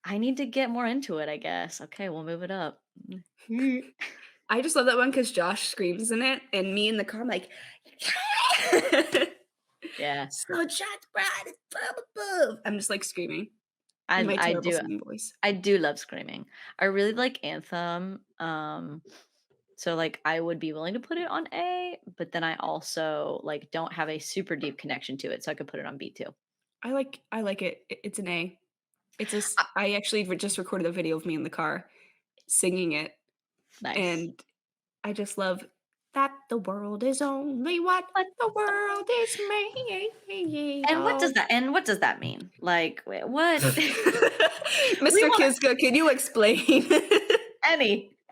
I need to get more into it, I guess. Okay, we'll move it up. I just love that one because Josh screams in it, and me in the car, I'm like, Yeah. Sunshine bright as above. I'm just like screaming in my I terrible do singing voice. I do love screaming. I really like Anthem. So like I would be willing to put it on A, but then I also like don't have a super deep connection to it, so I could put it on B too. I like it. It's an A. Uh, I actually just recorded a video of me in the car singing it, nice. and I just love that the world is only what What the world is made of. and what does that mean? Like what we Mr. want Kiska, can you explain?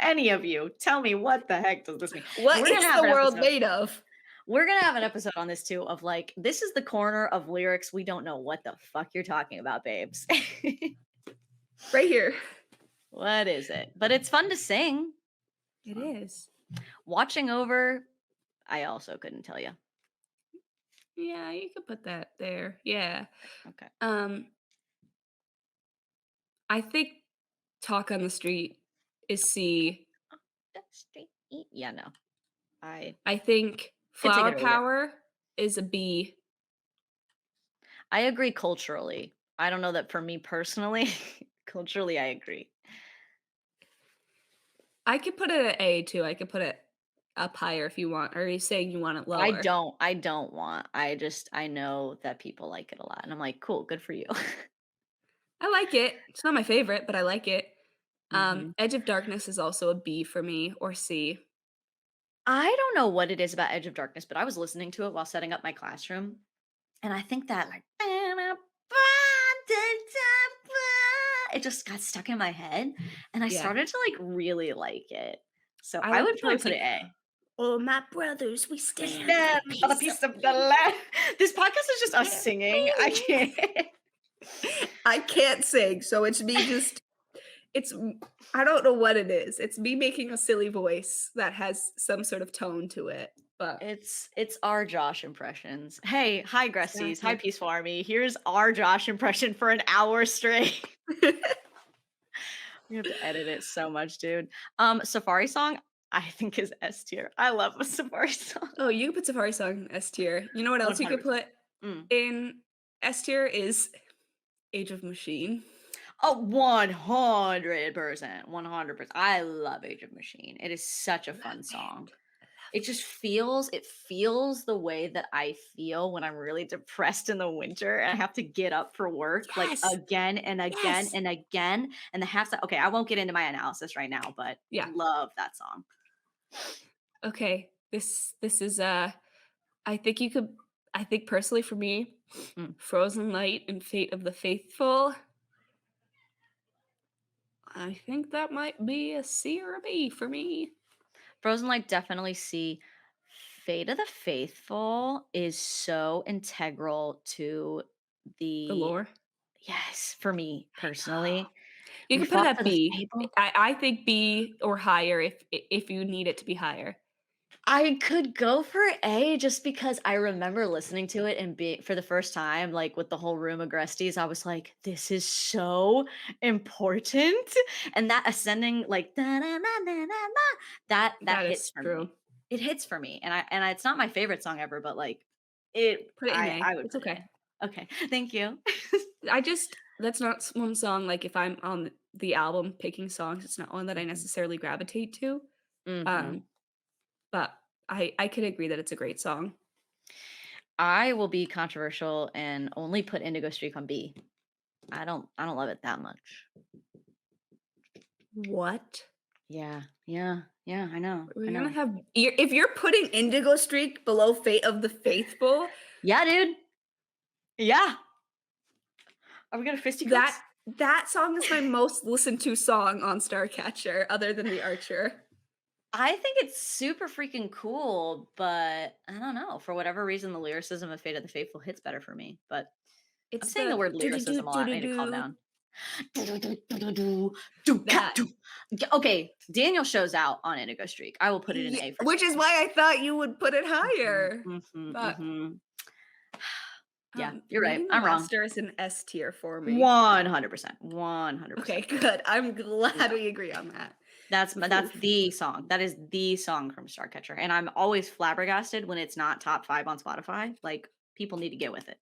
any of you tell me what the heck does this mean? What We're gonna is have the an world episode. made of? We're gonna have an episode on this too of like this is the corner of lyrics we don't know what the fuck you're talking about, babes. Right here. What is it? But it's fun to sing. It's It fun. is. Watching over, I also couldn't tell you. Yeah, you could put that there. Yeah. Okay. Um, I think Talk on the Street is C. Yeah, no. I I think It's a Flower good reader. Power is a B. I agree culturally. I don't know that for me personally. Culturally, I agree. I could put it at A too. I could put it up higher if you want. Or are you saying you want it I lower? don't I don't want. I know that people like it a lot, and I'm like, "Cool, good for you." I like it. It's not my favorite, but I like it. Mhm. Edge of Darkness is also a B for me or C. I don't know what it is about Edge of Darkness, but I was listening to it while setting up my classroom, and I think that, like, it just got stuck in my head, and I Yeah. started to, like, really like it. So, I I like would the part probably it's put it like, A. "Oh, my brothers, we We stand for the stand for the peace of peace of the land. This podcast is just us the singing. I can't. I can't sing, so it's me just it's I don't know what it is. It's me making a silly voice that has some sort of tone to it, but It's our Josh impressions. Hey, hi Gresties, hi exactly. Peaceful Army. Here's our Josh impression for an hour straight. We have to edit it so much, dude. Safari song, I think is S tier. I love a Safari song. Oh, you could put Safari Song in S tier. You know what else you could 100%. put Mm. in S tier is Age of Machine. Oh, 100%. 100%. I love Age of Machine. It is such a Love fun song. it. It just feels the way that I feel when I'm really depressed in the winter and I have to get up for work, like, Yes. again and again Yes. and again, and the half okay, I won't get into my analysis right now, but Yeah. love that song. Okay. This is I think you could I think personally for me, Mm. Frozen Light and Fate of the Faithful, I think that might be a C or a B for me. Frozen Light definitely see. Fate of the Faithful is so integral to The the lore. yes, for me personally. You We could put it fought at for the B. Fable. I think B or higher if you need it to be higher. I could go for A just because I remember listening to it and being for the first time, like, with the whole room of Gresties, I was like, "This is so important," and that ascending, like, "Da na na na na na," that That is hits for true. me. It hits for me, and it's not my favorite song ever, but, like, it Put it in I A. would It's put it okay. in. Okay, thank you. I just that's not one song, like, if I'm on the album picking songs, it's not one that I Mhm, necessarily gravitate to, mhm. um, but I could agree that it's a great song. I will be controversial and only put Indigo Streak on B. I don't love it that much. What? Yeah, yeah, yeah, I We're gonna know. have if you're putting Indigo Streak below Fate of the Faithful, Yeah, dude. Yeah. Are we gonna that fisticuffs? that song is my most listened to song on Starcatcher other than The Archer. I think it's super freaking cool, but I don't know. For whatever reason, the lyricism of Fate of the Faithful hits better for me. But I'm It's saying the the word do do do lyricism a do lot. I do need to calm do down. Do, cat, that. do. Okay, Daniel shows out on Indigo Streak. I will put it in Ye A for which is Daniel. why I thought you would put it Mhm, higher, mhm, but, mhm. Yeah, you're right. Reading the I'm wrong. Master is an S tier for me. 100%. Okay, 100%. good. I'm Yeah. glad we agree on that. That's Oof. the song. That is the song from Starcatcher, and I'm always flabbergasted when it's not top 5 on Spotify. Like, people need to get with it.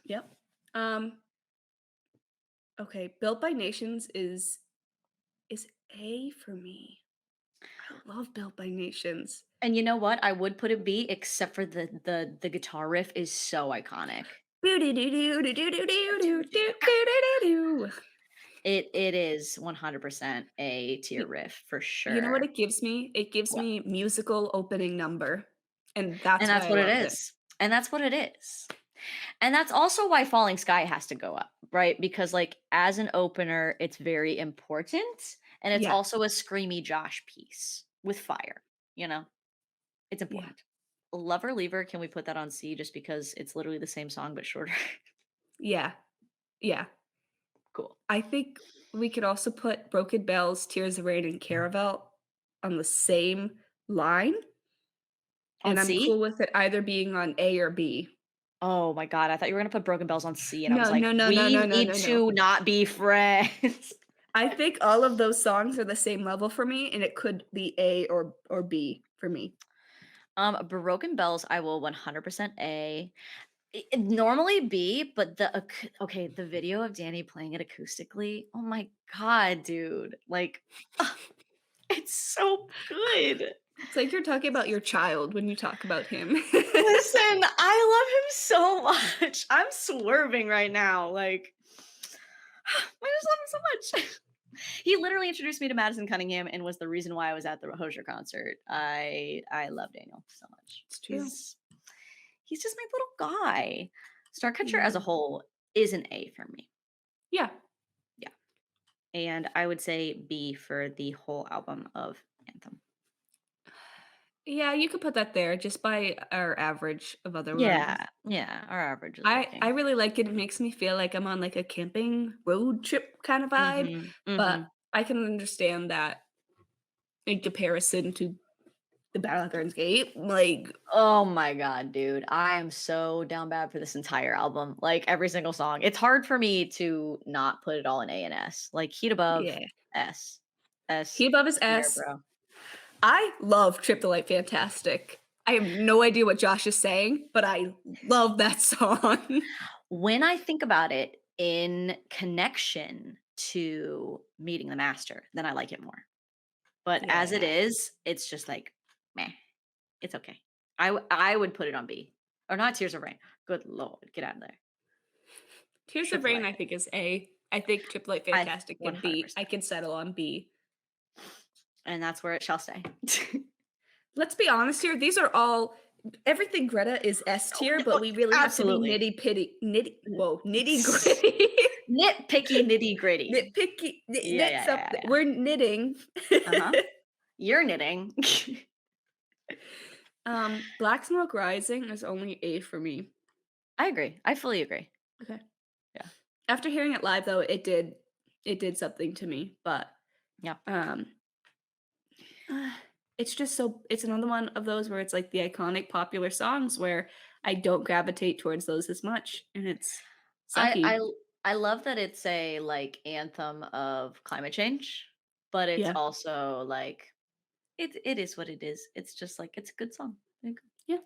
Yep. Um, okay, Built by Nations is A for me. I love Built by Nations. And you know what? I would put it B, except for the guitar riff is so iconic. Boo-doo-doo-doo-doo-doo-doo-doo-doo-doo-doo-doo. It is 100% a tier Y riff for You know what sure. it gives me? It gives What? me musical opening number, and And that's that's why I what it love it. is. And that's what it is. And that's also why Falling Sky has to go up, right? Because, like, as an opener, it's very important, and it's Yeah, also a screamy Josh piece with fire, you know? It's yeah, important. Lover Lever, can we put that on C just because it's literally the same song but shorter? yeah, yeah. Cool. I think we could also put Broken Bells, Tears of Rain, and Caravel on the same line, On and I'm C? cool with it either being on A or B. Oh my god, I thought you were gonna put Broken Bells on C, and I was No, like, no, no, no, "We no, no, need no, no. to not be friends." I think all of those songs are the same level for me, and it could be A or B for me. Broken Bells, I will 100% A. Normally B, but okay, the video of Danny playing it acoustically. Oh my god, dude! Like, it's so good. It's like you're talking about your child when you talk about him. Listen, I love him so much. I'm swerving right now. Like, I just love him so much. He literally introduced me to Madison Cunningham and was the reason why I was at the Hozier concert. I love Daniel so much. It's true. He's just my little guy. Starcatcher as a Yeah. whole is an A for me. Yeah. Yeah. And I would say B for the whole album of Anthem. Yeah, you could put that there just by our average of other ones. Yeah. Yeah. Our average is I working. really like it. It makes me feel like I'm on like a camping road trip kind of vibe, Mm-hmm. but Mm-hmm. I can understand that in comparison to the Battle at Gardens Gate, like Oh my god, dude. I am so down bad for this entire album. Like every single song. It's hard for me to not put it all in A and S. Like Heat Above, yeah. S. S Heat Above is tier, S. bro. I love Trip the Light Fantastic. I have no idea what Josh is saying, but I love that song. When I think about it in connection to Meeting the Master, then I like it more. But as it Yeah. is, it's just like, meh. It's okay. I would put it on B. Or not Tears of Rain. Good lord, get out of there. Tears of Triple Rain, A. I think, is A. I think Trip the Light I Fantastic can be. I 100%. can settle on B. And that's where it shall stay. Let's be honest here. These are all everything Greta is S tier, but we really have to be Absolutely. nitty gritty. Nitpicky, nitty gritty. Nitpicky. Yeah, Nits yeah, up. yeah, yeah. We're knitting. Uh-huh. You're knitting. Black Smoke Rising is only A for me. I agree. I fully agree. Okay. Yeah. After hearing it live though, it did something to me, but Yeah. it's just it's another one of those where it's like the iconic popular songs where I don't gravitate towards those as much, and it's sucky. I love that it's a like anthem of climate change, but it's Yeah. also like it is what it is. It's just like it's a good song. Like, Yeah.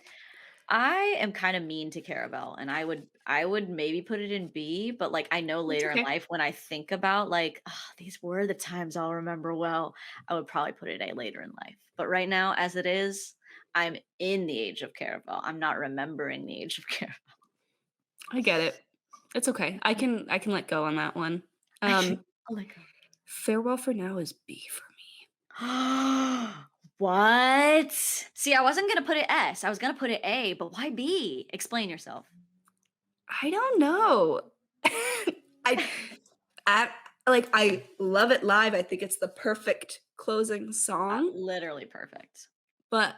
I am kind of mean to Caravel, and I would maybe put it in B, but like I know It's later in okay. life when I think about like these were the times I'll remember well, I would probably put it A later in life. But right now, as it is, I'm in the age of Caravel. I'm not remembering the age of Caravel. I get it. It's okay. I can let go on that one. Oh my god. Farewell for Now is B for me. What? See, I wasn't gonna put it S. I was gonna put it A, but why B? Explain yourself. I don't know. I I like I love it live. I think it's the perfect closing song, Literally perfect. but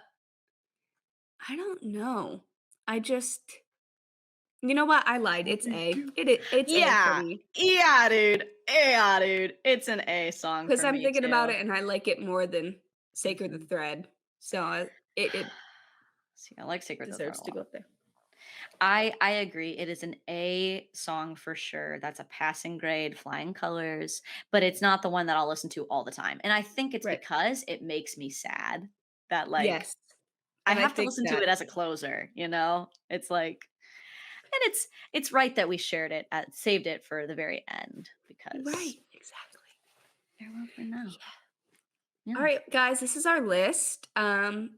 I don't know. I just you know what? I lied. It's A. It's A for Yeah. me. Yeah, dude. Yeah, dude. It's an A song Because for I'm me thinking about too. it and I like it more than Sacred the Thread. So it See, I like Sacred to the Throne deserves a to go lot. up there. I agree. It is an A song for sure. That's a passing grade, flying colors, but it's not the one that I'll listen to all the time. And I think it's Right. because it makes me sad that like Yes. I And I have to think listen to that it as a closer, you know? It's like and it's right that we shared it saved it for the very end because right, exactly. farewell for now. All Yeah. right, guys, this is our list. Let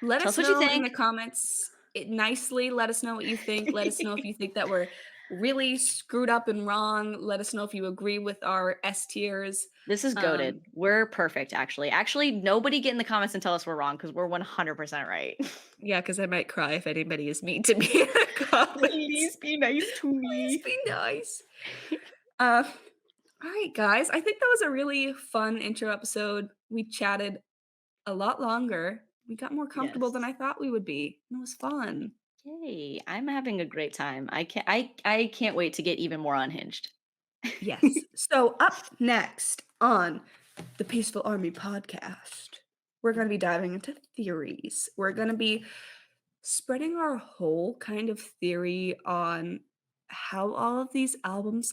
Tell us us what you know in the think. comments nicely. Let us know what you think. Let us know if you think that we're really screwed up and wrong. Let us know if you agree with our S tiers. This is Um, goaded. We're perfect, actually. Actually, nobody get in the comments and tell us we're wrong because we're 100% right. yeah, because I might cry if anybody is mean to me in the comments. Please be nice to Please me. be nice. Uh, all right, guys. I think that was a really fun intro episode. We chatted a lot longer. We got more comfortable than Yes. I thought we would be. And it was fun. Yay. I'm having a great time. I can't wait to get even more unhinged. Yes. So up next on the Peaceful Army podcast, we're going to be diving into theories. We're going to be spreading our whole kind of theory on how all of these albums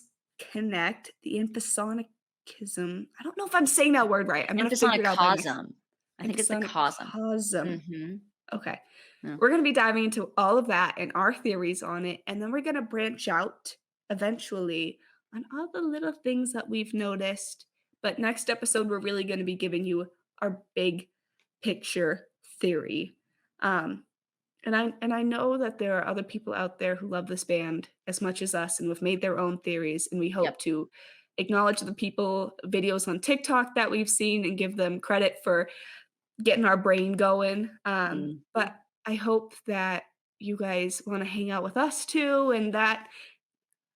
connect, the emphasonicism. I don't know if I'm saying that word right. I'm going to figure Episonic it out by next. cosm. I think it's the Emphasonic cosm. cosm Mhm. Okay. Yeah. We're going to be diving into all of that and our theories on it. And then we're going to branch out eventually on all the little things that we've noticed. But next episode, we're really going to be giving you our big picture theory. And I know that there are other people out there who love this band as much as us and who have made their own theories. And we Yep. hope to acknowledge the people, videos on TikTok that we've seen and give them credit for getting our brain going. But I hope that you guys want to hang out with us too and that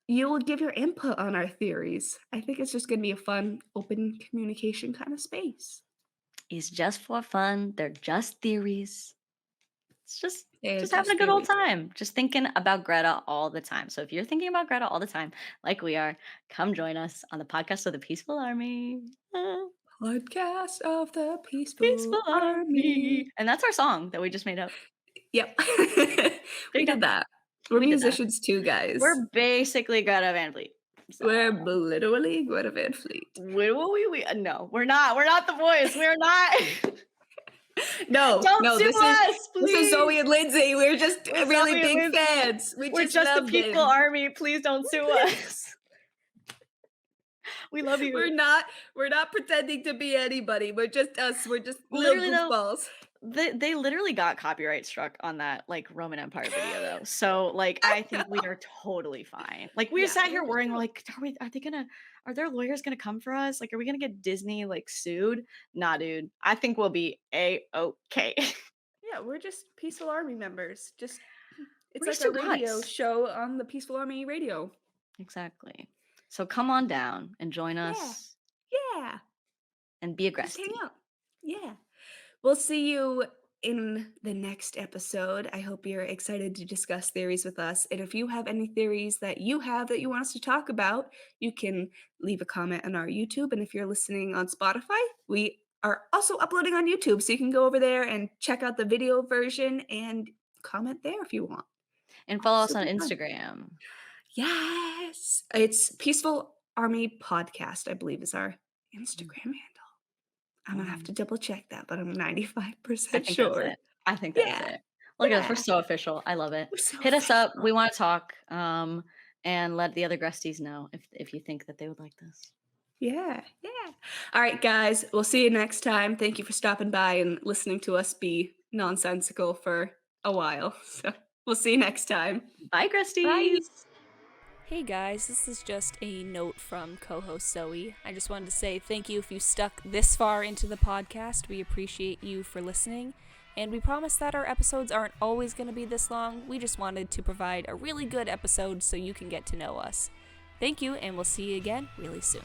you will give your input on our theories. I think it's just going to be a fun, open communication kind of space. It's just for fun. They're just theories. It's They're just having just a good old theories. time. Just thinking about Greta all the time. So if you're thinking about Greta all the time, like we are, come join us on the podcast of the Peaceful Army. Podcast of the Peaceful Peaceful Army. Army. And that's our song that we just made up. Yep. There We you go. did that. We're We did that. musicians too, guys. We're basically Greta Van Fleet. So. We're literally Greta Van Fleet. No, we're not. We're not the boys. We're not. No, Don't sue this us, this is please. Zoey and Lindsay. We're just We're really Zoey and big Lindsay. fans. We're just the love Peaceful them. Army. Please don't sue us. We love you. We're not pretending to be anybody. We're just us. We're just Literally, little though, goofballs. They literally got copyright struck on that like Roman Empire video though. So like I think we are totally fine. Like we sat here worrying, we're like, are their lawyers gonna come for us? Like, are we gonna get Disney like sued? Nah, dude. I think we'll be A-okay. Yeah, we're just Peaceful Army members. It's We're like just a two radio guys. show on the Peaceful Army radio. Exactly. So come on down and join us Yeah. and be Just hang aggressive. out. Yeah. We'll see you in the next episode. I hope you're excited to discuss theories with us. And if you have any theories that you have that you want us to talk about, you can leave a comment on our YouTube. And if you're listening on Spotify, we are also uploading on YouTube. So you can go over there and check out the video version and comment there if you want. And follow us on Super fun. Instagram. Yes. It's Peaceful Army Podcast, I believe, is our Instagram handle. I'm going to have to double check that, but I'm 95% sure. I think that's it. Look at us. We're so official. I love it. Hit us up. We want to talk. And let the other Gresties know if you think that they would like this. Yeah. All right, guys. We'll see you next time. Thank you for stopping by and listening to us be nonsensical for a while. So we'll see you next time. Bye, Gresties. Bye. Hey guys, this is just a note from co-host Zoe. I just wanted to say thank you if you stuck this far into the podcast. We appreciate you for listening, and we promise that our episodes aren't always going to be this long. We just wanted to provide a really good episode so you can get to know us. Thank you, and we'll see you again really soon.